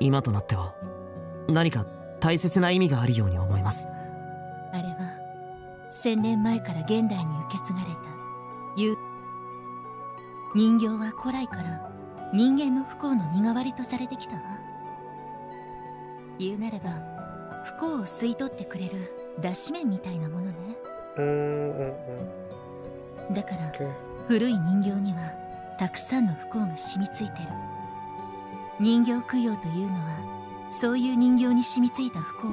今となっては何か大切な意味があるように思います。あれは1000年前から現代に受け継がれた人形は古来から人間の不幸の身代わりとされてきたわ。言うなれば不幸を吸い取ってくれる脱脂麺みたいなものね。だから、古い人形にはたくさんの不幸が染みついてる。人形供養というのはそういう人形に染みついた不幸を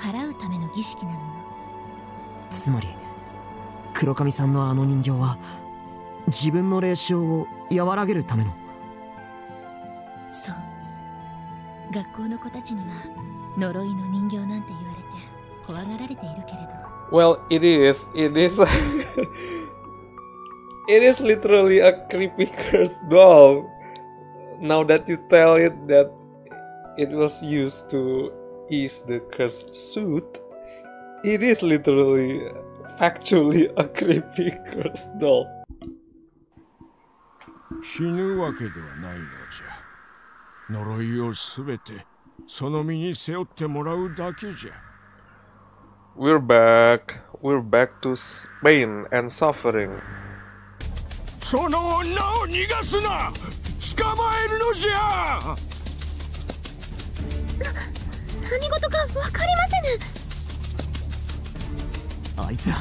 払うための儀式なのよ。つまり黒髪さんのあの人形は自分の霊障を和らげるための。そう。学校の子たちには呪いの人形なんて言われて怖がられているけれど。Well, it is literally a creepy cursed doll. Now that you tell it that it was used to ease the cursed soot, it is literally, factually a creepy cursed doll. 死ぬわけではないのじゃ。呪いをすべてその身に背負ってもらうだけじゃ。We're back to pain and suffering. その女を逃がすな。捕まえるのじゃ。何事か分かりませぬ。あいつら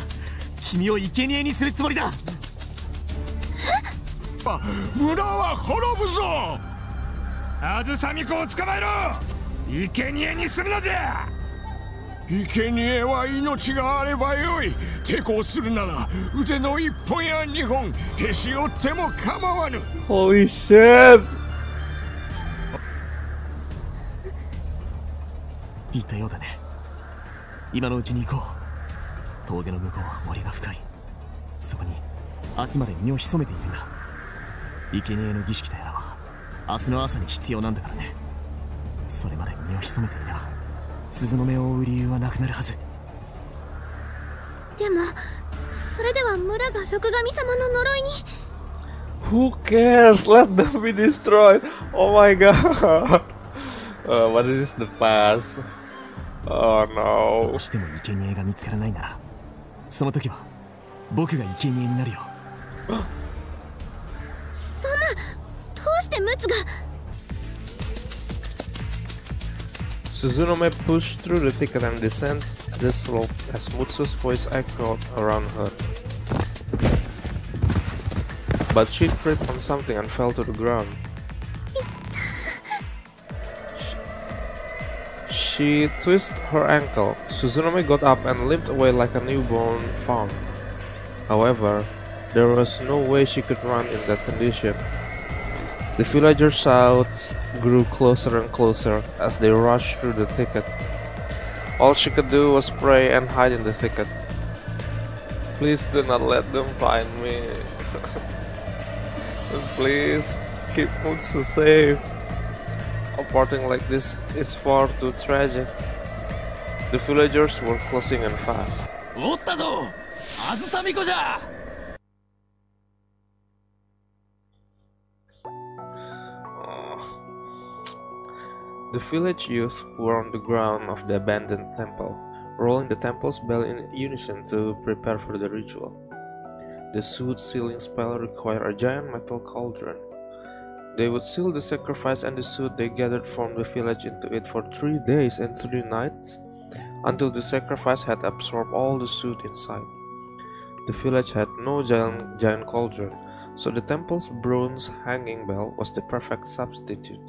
君を生贄にするつもりだ。村は滅ぶぞ。あずさみ子を捕まえろ。生贄にするのじゃ。生贄は命があればよい。抵抗するなら腕の1本や2本へし折っても構わぬ。 Holy shit! 言ったようだね。今のうちに行こう。峠の向こうは森が深い。そこに明日まで身を潜めているんだ。生贄の儀式とやらは明日の朝に必要なんだからね。それまで身を潜めていれば鈴の目を追う理由はなくなるはず。でもそれでは村が六神様の呪いに。 Who cares? Let them be destroyed. Oh my god. What is the past? Oh no. どうしても生贄が見つからないならその時は僕が生贄になるよ。そんな、どうししてムツが。 Suzunome pushed through the thicket and descended the slope as Mutsu's voice echoed around her. But she tripped on something and fell to the ground. She twisted her ankle. Suzunome got up and limped away like a newborn fawn. However, there was no way she could run in that condition. The villagers' shouts grew closer and closer as they rushed through the thicket. All she could do was pray and hide in the thicket. Please do not let them find me. Please keep Mutsu safe. A parting like this is far too tragic. The villagers were closing in fast. The village youth were on the ground of the abandoned temple, rolling the temple's bell in unison to prepare for the ritual. The soot sealing spell required a giant metal cauldron. They would seal the sacrifice and the soot they gathered from the village into it for 3 days and 3 nights, until the sacrifice had absorbed all the soot inside. The village had no giant cauldron, so the temple's bronze hanging bell was the perfect substitute.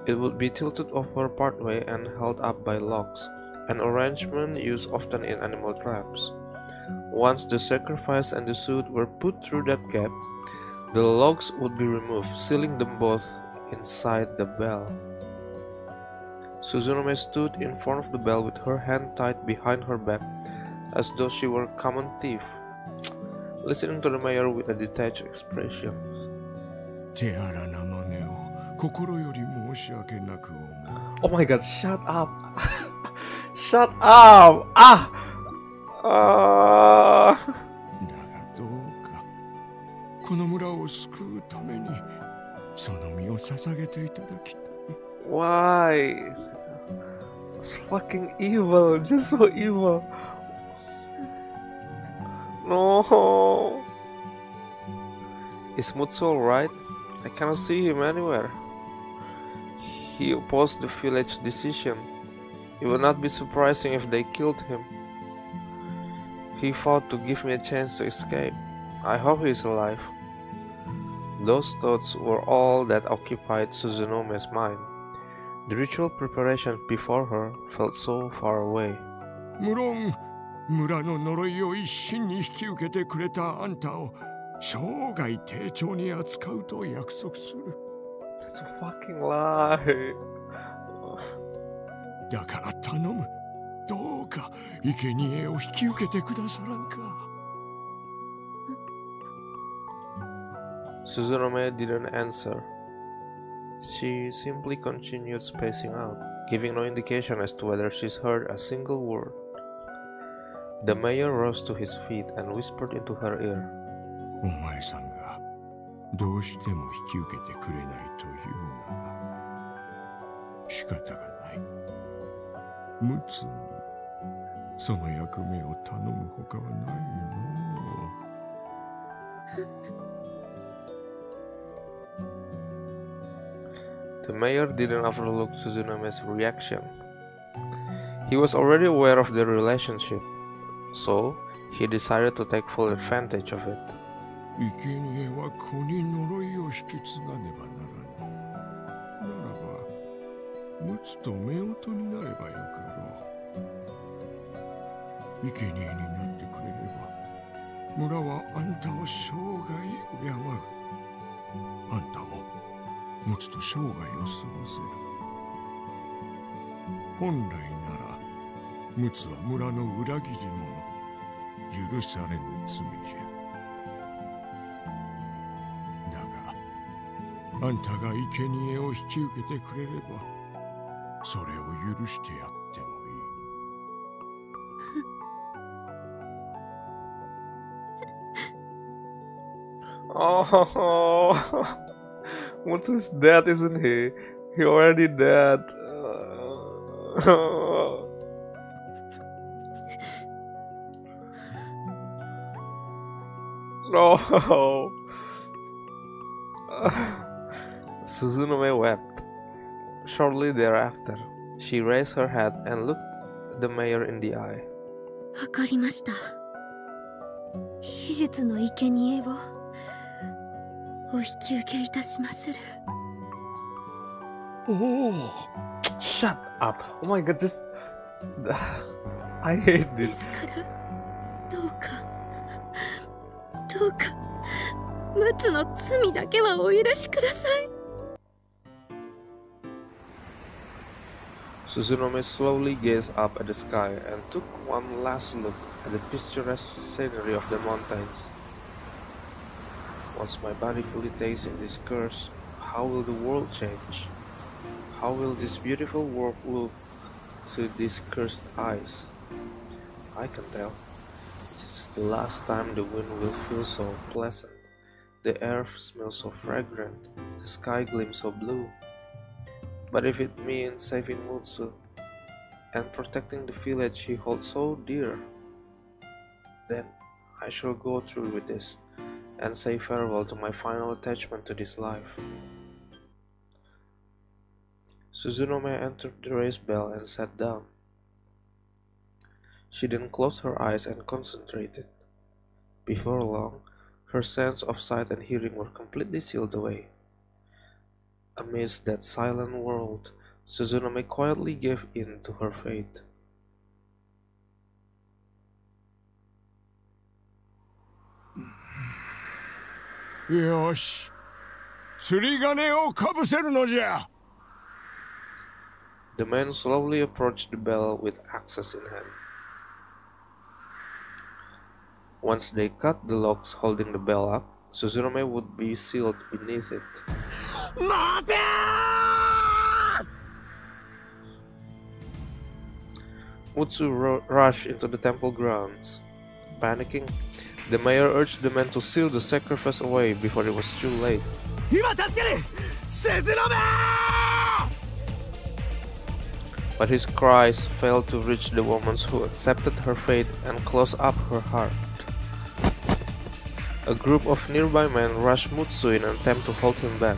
It would be tilted over partway and held up by logs, an arrangement used often in animal traps. Once the sacrifice and the soot were put through that gap, the logs would be removed, sealing them both inside the bell. Suzunome stood in front of the bell with her hand tied behind her back, as though she were a common thief, listening to the mayor with a detached expression. Oh my god, shut up! Shut up! Why? It's fucking evil, just so evil. No. Is Mutsu alright? I cannot see him anywhere. He opposed the village decision. It would not be surprising if they killed him. He fought to give me a chance to escape. I hope he is alive. Those thoughts were all that occupied Suzunome's mind. The ritual preparation before her felt so far away. That's a fucking lie. Suzunome didn't answer. She simply continued spacing out, giving no indication as to whether she's heard a single word. The mayor rose to his feet and whispered into her ear. The mayor didn't overlook Suzunome's reaction. He was already aware of their relationship, so he decided to take full advantage of it. Oh, Mutsu's dead, isn't he? He already dead. No. Suzunome wept. Shortly thereafter, she raised her head and looked the mayor in the eye. わかりました。秘術の生贄をお引き受けいたしまする。Oh, shut up! Oh my god, just I hate this. ですからどうかムツの罪だけはお許しください。Suzunome slowly gazed up at the sky and took one last look at the picturesque scenery of the mountains. Once my body fully takes in this curse, how will the world change? How will this beautiful world look to these cursed eyes? I can tell. This is the last time the wind will feel so pleasant, the air smells so fragrant, the sky gleams so blue. But if it means saving Mutsu and protecting the village he holds so dear, then I shall go through with this and say farewell to my final attachment to this life. Suzunome entered the raised bell and sat down. She then closed her eyes and concentrated. Before long, her sense of sight and hearing were completely sealed away. Amidst that silent world, Suzunome quietly gave in to her fate. Yosh, 釣り鐘をかぶせるのじゃ。The man slowly approached the bell with axes in hand. Once they cut the logs holding the bell up, Suzunome would be sealed beneath it. Mutsu rushed into the temple grounds. Panicking, the mayor urged the men to seal the sacrifice away before it was too late. But his cries failed to reach the woman who accepted her fate and closed up her heart. A group of nearby men rushed Mutsu in an attempt to hold him back.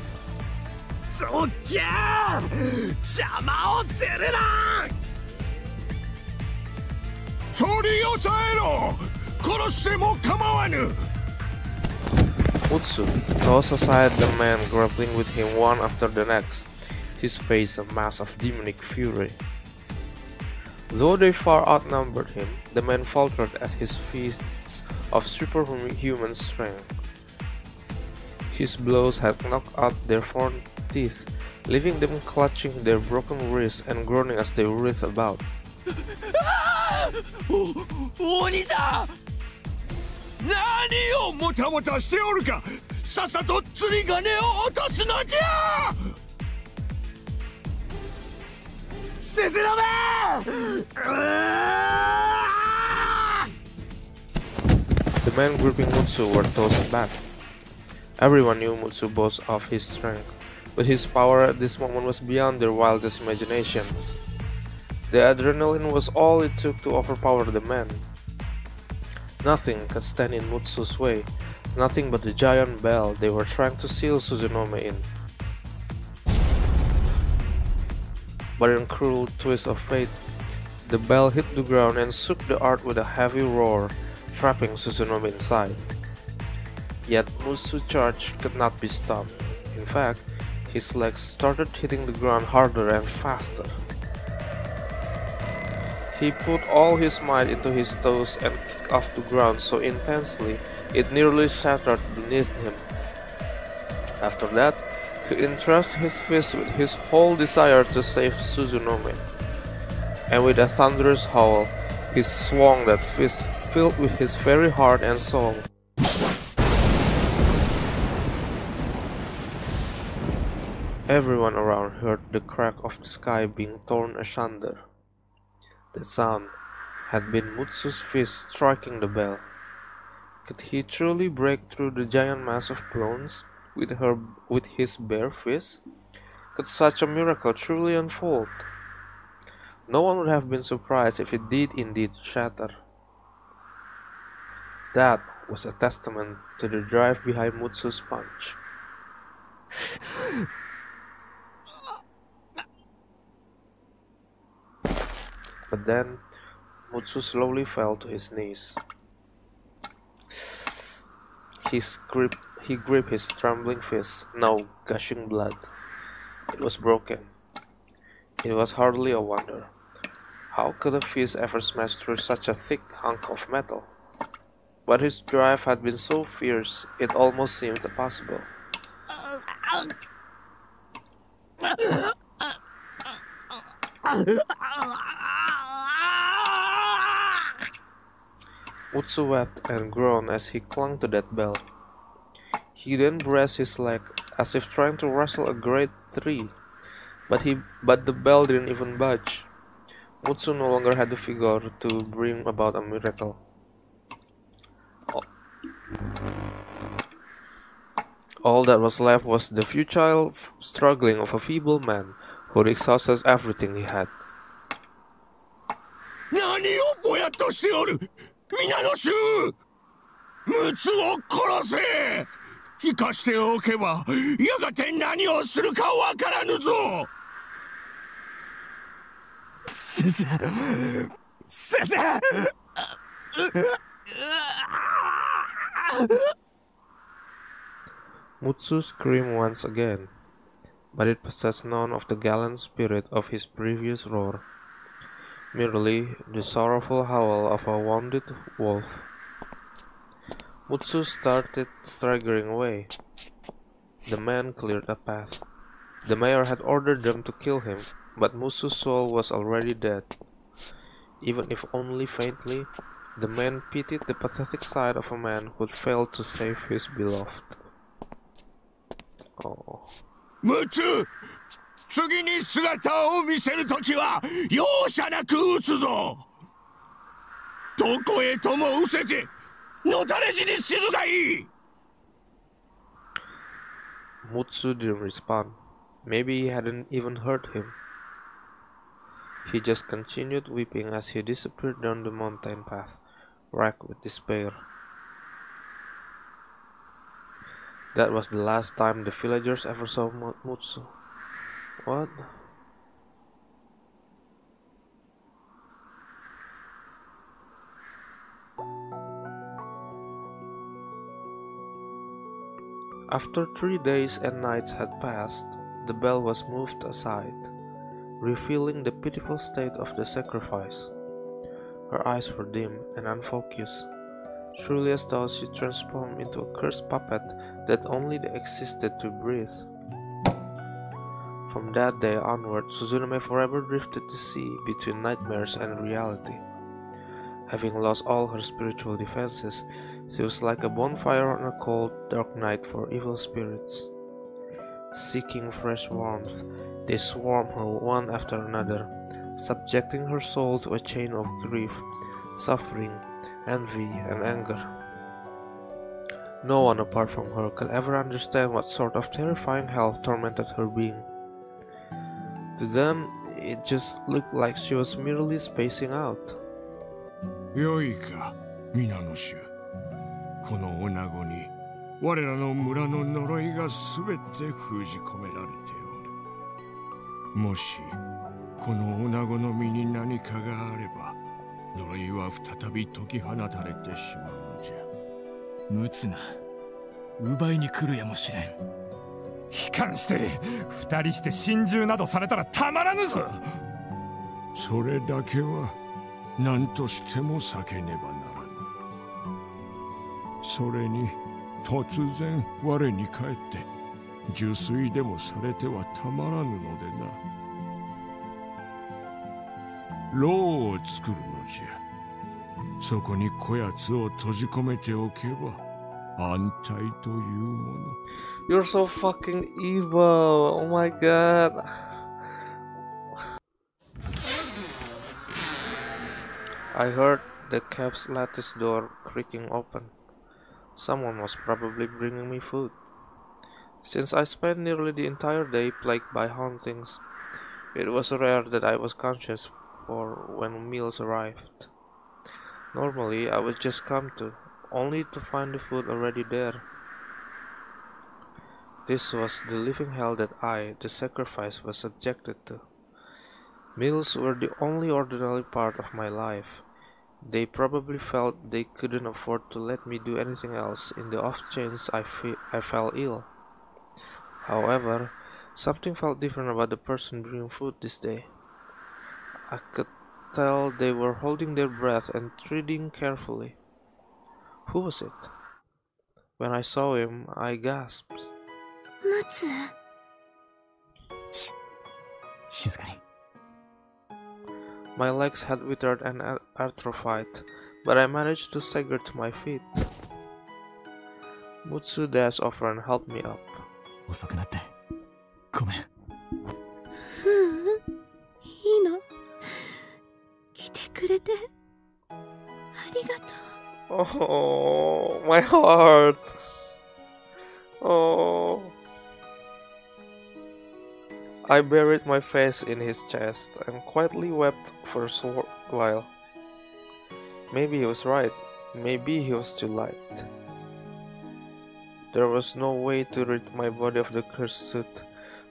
Mutsu tossed aside the men grappling with him one after the next, his face a mask of demonic fury. Though they far outnumbered him, the men faltered at his feats of superhuman strength. His blows had knocked out their front teeth, leaving them clutching their broken wrists and groaning as they writhed about. The men gripping Mutsu were tossed back. Everyone knew Mutsu boasted of his strength, but his power at this moment was beyond their wildest imaginations. The adrenaline was all it took to overpower the men. Nothing could stand in Mutsu's way, nothing but the giant bell they were trying to seal Suzunome in. But in a cruel twist of fate, the bell hit the ground and shook the earth with a heavy roar, trapping Suzunome inside. Yet Mutsu's charge could not be stopped. In fact, his legs started hitting the ground harder and faster. He put all his might into his toes and kicked off the ground so intensely it nearly shattered beneath him. After that, he entrusted his fist with his whole desire to save Suzunome, and with a thunderous howl, he swung that fist filled with his very heart and soul. Everyone around heard the crack of the sky being torn asunder. The sound had been Mutsu's fist striking the bell. Could he truly break through the giant mass of bronze with his bare fist? Could such a miracle truly unfold? No one would have been surprised if it did indeed shatter. That was a testament to the drive behind Mutsu's punch. But then, Mutsu slowly fell to his knees. He gripped his trembling fist, now gushing blood. It was broken. It was hardly a wonder. How could a fist ever smash through such a thick hunk of metal? But his drive had been so fierce, it almost seemed impossible. Mutsu wept and groaned as he clung to that bell. He then braced his leg, as if trying to wrestle a great tree, but the bell didn't even budge. Mutsu no longer had the vigor to bring about a miracle. All that was left was the futile struggling of a feeble man who had exhausted everything he had. 何をぼやっとしておる皆の衆ムツを殺せ生かしておけばやがて何をするかわからぬぞすずMutsu screamed once again, but it possessed none of the gallant spirit of his previous roar, merely the sorrowful howl of a wounded wolf. Mutsu started staggering away. The man cleared a path. The mayor had ordered them to kill him, but Mutsu's soul was already dead. Even if only faintly, the man pitied the pathetic sight of a man who had failed to save his beloved. Oh. ムツ次に姿を見せるときは容赦なく撃つぞどこへとも失せてのたれ死に死ぬがいい Mutsu didn't respond. Maybe he hadn't even heard him. He just continued weeping as he disappeared down the mountain path, racked with despair. That was the last time the villagers ever saw Mutsu. What? After 3 days and nights had passed, the bell was moved aside, revealing the pitiful state of the sacrifice. Her eyes were dim and unfocused, truly as though she transformed into a cursed puppet that only existed to breathe. From that day onward, Suzunome forever drifted the sea between nightmares and reality. Having lost all her spiritual defenses, she was like a bonfire on a cold, dark night for evil spirits. Seeking fresh warmth, they swarmed her one after another, subjecting her soul to a chain of grief, suffering, envy, and anger. No one apart from her could ever understand what sort of terrifying hell tormented her being. To them, it just looked like she was merely spacing out. よいか、皆の衆。この女子に我らの村の呪いがすべて封じ込められておる。もしこの女子の身に何かがあれば、呪いは再び解き放たれてしまうのじゃ。ムツが奪いに来るやもしれん。悲観して二人して心中などされたらたまらぬぞ。それだけは何としても避けねばならぬ。それに突然我に返って受水でもされてはたまらぬのでな。牢を作るのじゃ。そこにこやつを閉じ込めておけば安泰というもの。You're so fucking evil. Oh my god. I heard the cave's lattice door creaking open. Someone was probably bringing me food. Since I spent nearly the entire day plagued by hauntings, it was rare that I was conscious for when meals arrived. Normally, I would just come to, only to find the food already there. This was the living hell that I, the sacrifice, was subjected to. Meals were the only ordinary part of my life. They probably felt they couldn't afford to let me do anything else in the off chance I fell ill. However, something felt different about the person bringing food this day. I could tell they were holding their breath and treading carefully. Who was it? When I saw him, I gasped. Matsu. My legs had withered and atrophied, but I managed to stagger to my feet. Mutsu dashed over and helped me up. 遅くなってごめん。いいの。来てくれてありがとう。Oh, my heart. Oh. I buried my face in his chest and quietly wept for a short while. Maybe he was right. Maybe he was too light. There was no way to rid my body of the cursed soot,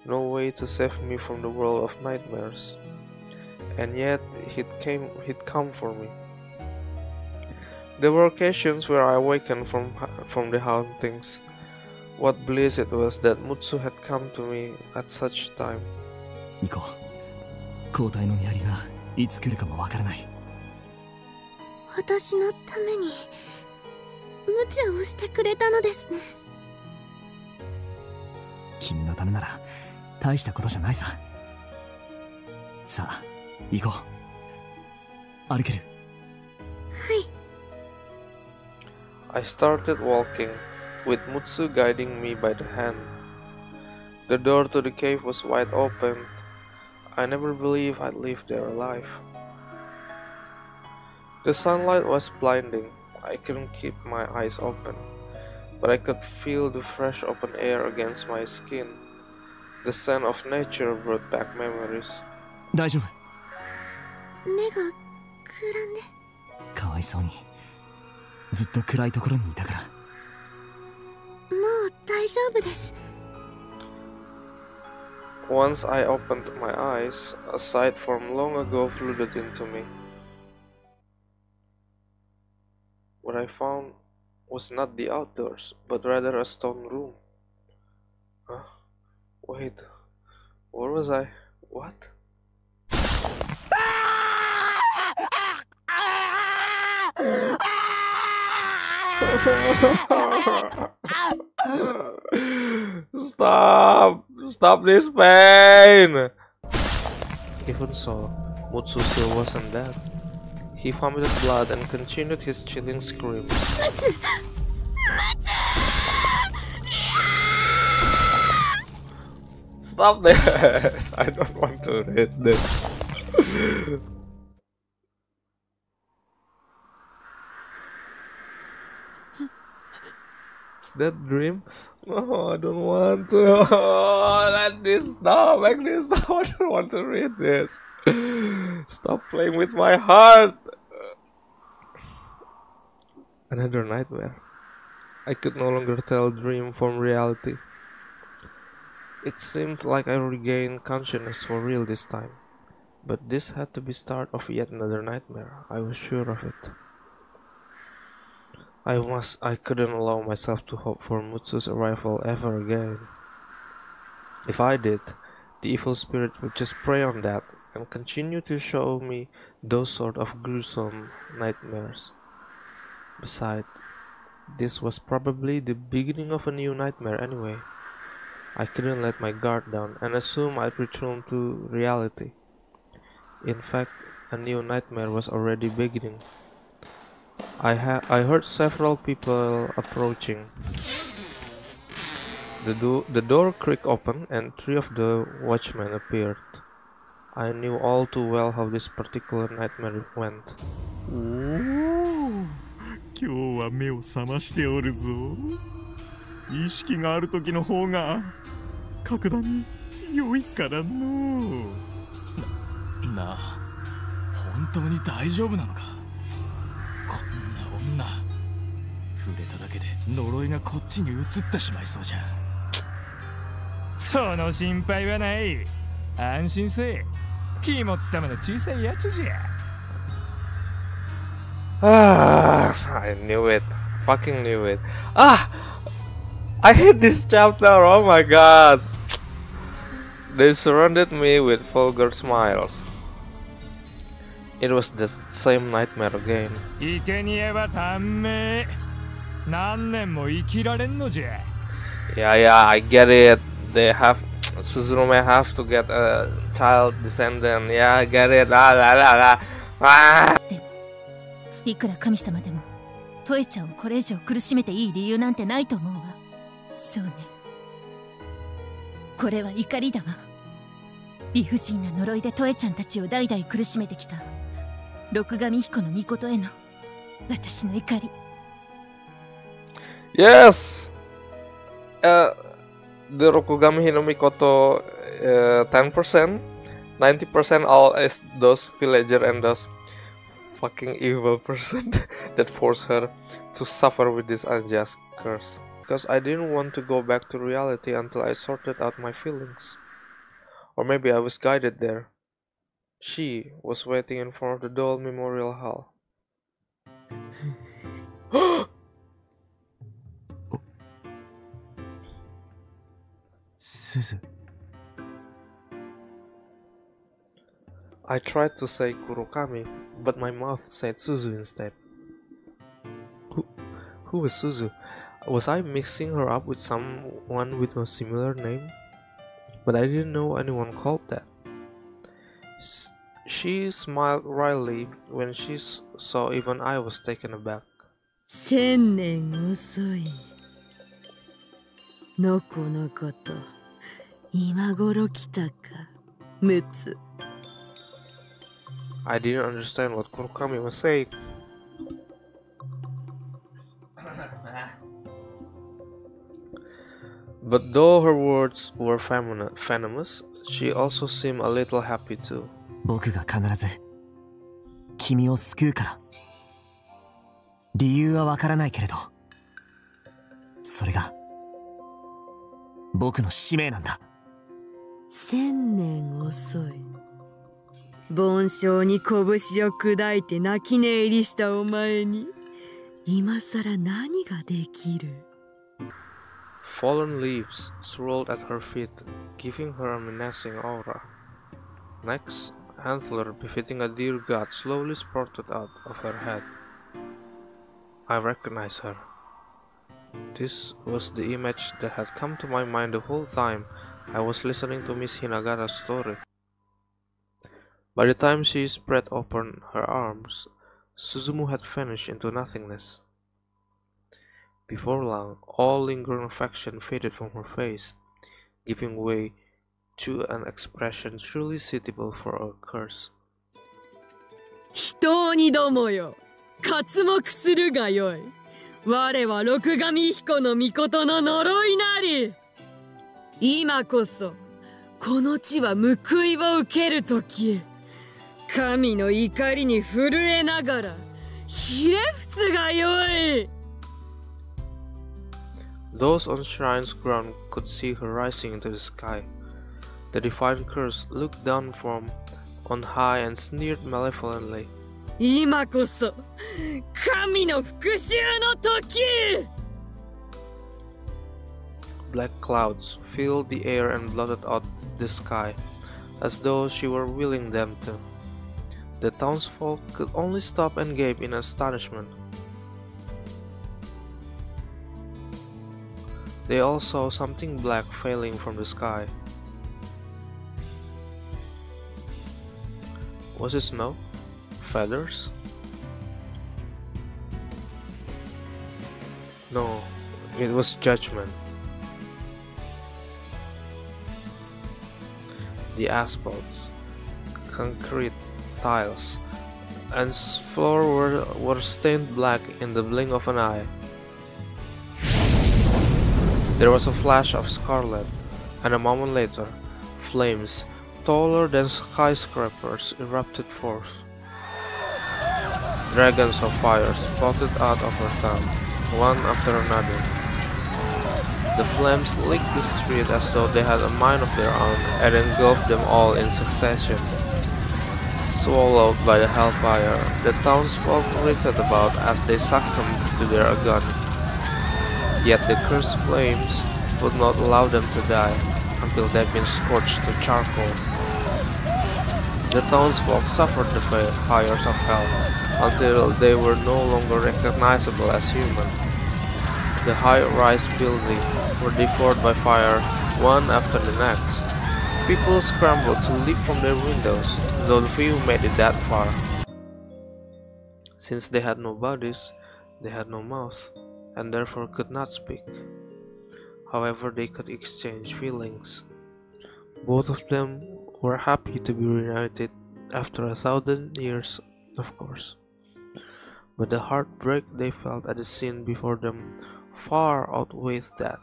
no way to save me from the world of nightmares. And yet, he'd come for me. There were occasions where I awakened from the hauntings. What bliss it was that Mutsu had come to me at such time. 行こう。交代の見張りがいつ来るかもわからない。私のために無茶をしてくれたのですね。君のためなら大したことじゃないさ。さあ、行こう。歩ける。はい。I started walking, with Mutsu guiding me by the hand. The door to the cave was wide open. I never believed I'd live there alive. The sunlight was blinding. I couldn't keep my eyes open, but I could feel the fresh open air against my skin. The scent of nature brought back memories. 大丈夫。目がくらんで。かわいそうに。ずっと暗いところにいたから。もう大丈夫です。Once I opened my eyes, a sight from long ago flooded into me. What I found was not the outdoors, but rather a stone room. Huh? Wait, where was I? What? Stop this pain! Even so, Mutsu still wasn't dead. He vomited blood and continued his chilling screams. Stop this! I don't want to read this. Is that dream? No, I don't want to. Let this stop. Make this stop. I don't want to read this. Stop playing with my heart. Another nightmare. I could no longer tell dream from reality. It seemed like I regained consciousness for real this time. But this had to be start of yet another nightmare. I was sure of it. I couldn't allow myself to hope for Mutsu's arrival ever again. If I did, the evil spirit would just prey on that and continue to show me those sort of gruesome nightmares. Besides, this was probably the beginning of a new nightmare anyway. I couldn't let my guard down and assume I'd return to reality. In fact, a new nightmare was already beginning. I heard several people approaching. The door creaked open and 3 of the watchmen appeared. I knew all too well how this particular nightmare went. 今日は目を覚ましておるぞ。意識がある時の方が格段に良いからの。なあ、本当に大丈夫なのか。こんな女、触れただけで呪いがこっちに移ってしまいそうじゃ。その心配はない。安心せえ。気もっための小さいやつじゃ。I knew it. Fucking knew it. I hate this chapter. Oh my god. They surrounded me with vulgar smiles. It was the same nightmare again. 生贄は短命。何年も生きられんのじゃ。Yeah, I get it. They have Suzunome have to get a child descendant. Yeah, I get it. いくら神様でもトエちゃんをこれ以上苦しめていい理由なんてないと思うわ。そうね、これは怒りだわ。理不尽な呪いでトエちゃんたちを代々苦しめてきた六神彦の御事への私の怒り。 Yes! The Rokugamihime Mikoto 10%, 90% all is those villager and those fucking evil person that forced her to suffer with this unjust curse. Because I didn't want to go back to reality until I sorted out my feelings. Or maybe I was guided there. She was waiting in front of the doll memorial hall. Suzu. I tried to say Kurokami, but my mouth said Suzu instead. Who was Suzu? Was I mixing her up with someone with a similar name? But I didn't know anyone called that. She smiled wryly when she saw even I was taken aback. 1000年遅い。のこのこと、今頃来たか、ムツ。I didn't understand what Kurokami was saying. But though her words were venomous, she also seemed a little happy too. 僕が必ず君を救うから。理由はわからないけれど、それが僕の使命なんだ。1000年遅い。盆栽に拳を砕いて泣き寝入りしたお前に、今さら何ができる？ Fallen leaves swirled at her feet, giving her a menacing aura. Next, antler befitting a deer god slowly sprouted out of her head. I recognized her. This was the image that had come to my mind the whole time I was listening to Miss Hinagata's story. By the time she spread open her arms, Suzumu had vanished into nothingness. Before long, all lingering affection faded from her face, giving way to an expression truly suitable for a curse. 人にどもよ、刮目するがよい。我は六神彦の御事の呪いなり。今こそこの地は報いを受けるとき。神の怒りに震えながらひれ伏すがよい。 Those on Shrine's ground could see her rising into the sky. The divine curse looked down from on high and sneered malevolently. 今こそ神の復讐の時。 Black clouds filled the air and blotted out the sky, as though she were willing them to. The townsfolk could only stop and gape in astonishment. They all saw something black falling from the sky. Was it snow? Feathers? No, it was judgment. The asphalts, concrete tiles, and floor were stained black in the blink of an eye. There was a flash of scarlet, and a moment later, flames taller than skyscrapers erupted forth. Dragons of fire spouted out of her tongue, one after another. The flames licked the street as though they had a mind of their own and engulfed them all in succession. swallowed by the hellfire, the townsfolk writhed about as they succumbed to their agony. Yet the cursed flames would not allow them to die until they'd been scorched to charcoal. The townsfolk suffered the fires of hell until they were no longer recognizable as human. The high-rise buildings were devoured by fire one after the next. People scrambled to leap from their windows, though few made it that far. Since they had no bodies, they had no mouth, and therefore could not speak. However, they could exchange feelings. Both of them were happy to be reunited after 1,000 years, of course. But the heartbreak they felt at the scene before them far outweighed that.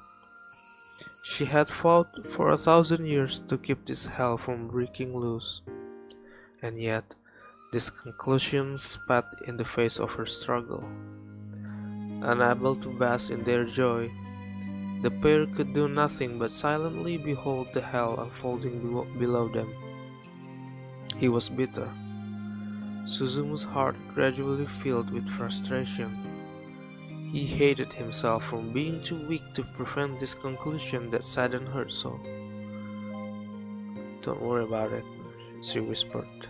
She had fought for 1,000 years to keep this hell from breaking loose, and yet this conclusion spat in the face of her struggle. Unable to bask in their joy, the pair could do nothing but silently behold the hell unfolding below them. He was bitter. Suzumu's heart gradually filled with frustration. He hated himself for being too weak to prevent this conclusion that saddened her so. "Don't worry about it," she whispered.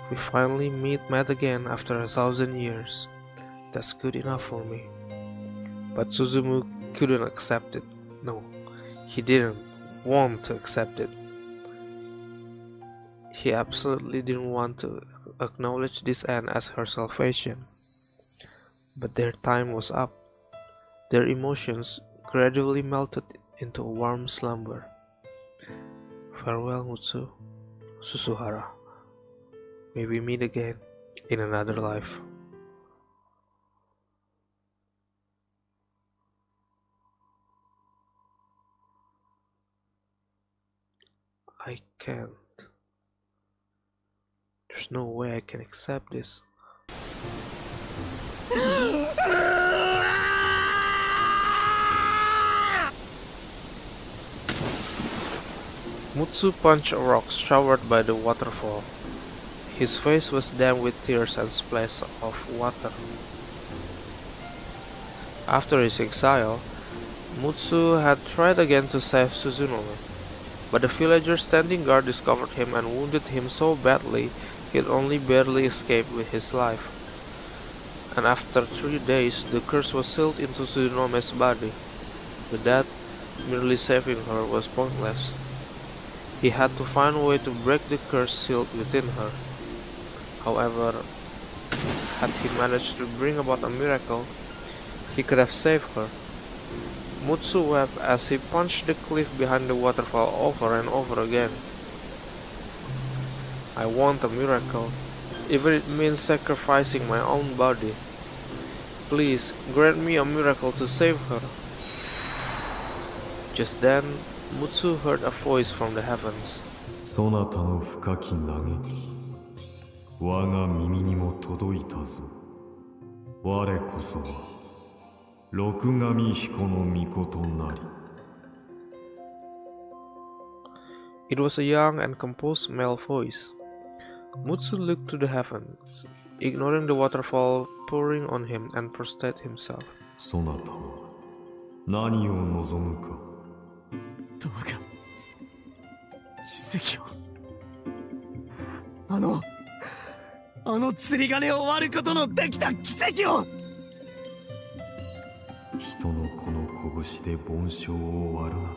"We finally met again after 1,000 years. That's good enough for me." But Suzumu couldn't accept it. No, he didn't want to accept it. He absolutely didn't want to acknowledge this end as her salvation. But their time was up. Their emotions gradually melted into a warm slumber. Farewell, Mutsu, Susuhara. May we meet again in another life. I can't. There's no way I can accept this. Mutsu punched a rock showered by the waterfall. His face was damp with tears and splashes of water. After his exile, Mutsu had tried again to save Suzunome, but the villager standing guard discovered him and wounded him so badly he'd only barely escaped with his life. And after 3 days, the curse was sealed into Suzunome's body. With that, merely saving her was pointless. He had to find a way to break the curse sealed within her. However, had he managed to bring about a miracle, he could have saved her. Mutsu wept as he punched the cliff behind the waterfall over and over again. "I want a miracle, even if it means sacrificing my own body. Please grant me a miracle to save her." Just then, Mutsu heard a voice from the heavens. そなたの深き嘆き、我が耳にも届いたぞ。我こそは、Rokugami彦の御事なり。It was a young and composed male voice. Mutsu looked to the heavens, ignoring the waterfall pouring on him, and prostrated himself. そなたは何を望むか。どうか奇跡を、あの釣り鐘を割ることのできた奇跡を。人のこの拳で梵鐘を割るなど、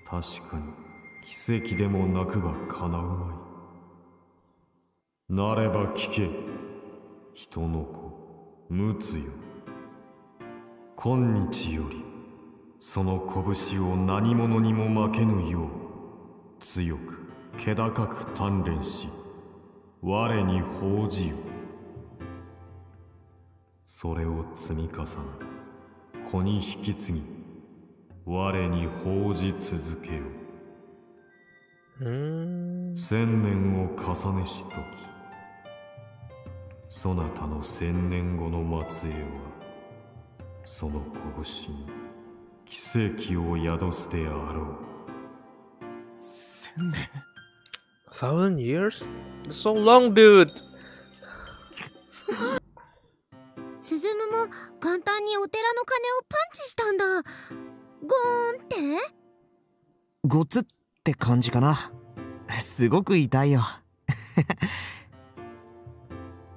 確かに奇跡でもなくばかなうまい。なれば聞け、人の子、陸奥よ。今日よりその拳を何者にも負けぬよう強く気高く鍛錬し、我に報じよ。それを積み重ね、子に引き継ぎ、我に報じ続けよ。千年を重ねしとき、そなたの千年後の末裔は、その拳に奇跡を宿すであろう。1000年。 1,000 years? So long, dude. スズムも簡単にお寺の鐘をパンチしたんだ。ゴーンって？ゴツって感じかな。すごく痛いよ。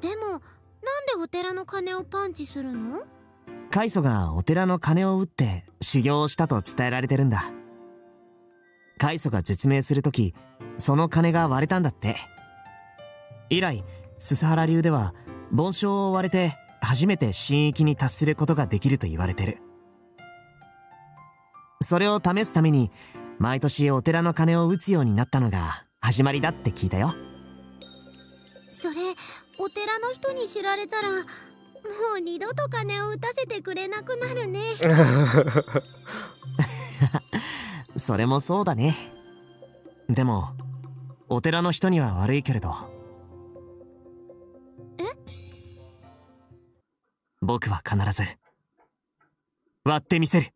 でもなんでお寺の鐘をパンチするの？カイソがお寺の鐘を打って修行をしたと伝えられてるんだ。カイソが絶命するとき、その鐘が割れたんだって。以来、ススハラ流では梵鐘を割れて初めて神域に達することができると言われてる。それを試すために毎年お寺の鐘を打つようになったのが始まりだって聞いたよ。それお寺の人に知られたらもう二度と鐘を打たせてくれなくなるね。それもそうだね。でもお寺の人には悪いけれど。え？僕は必ず割ってみせる。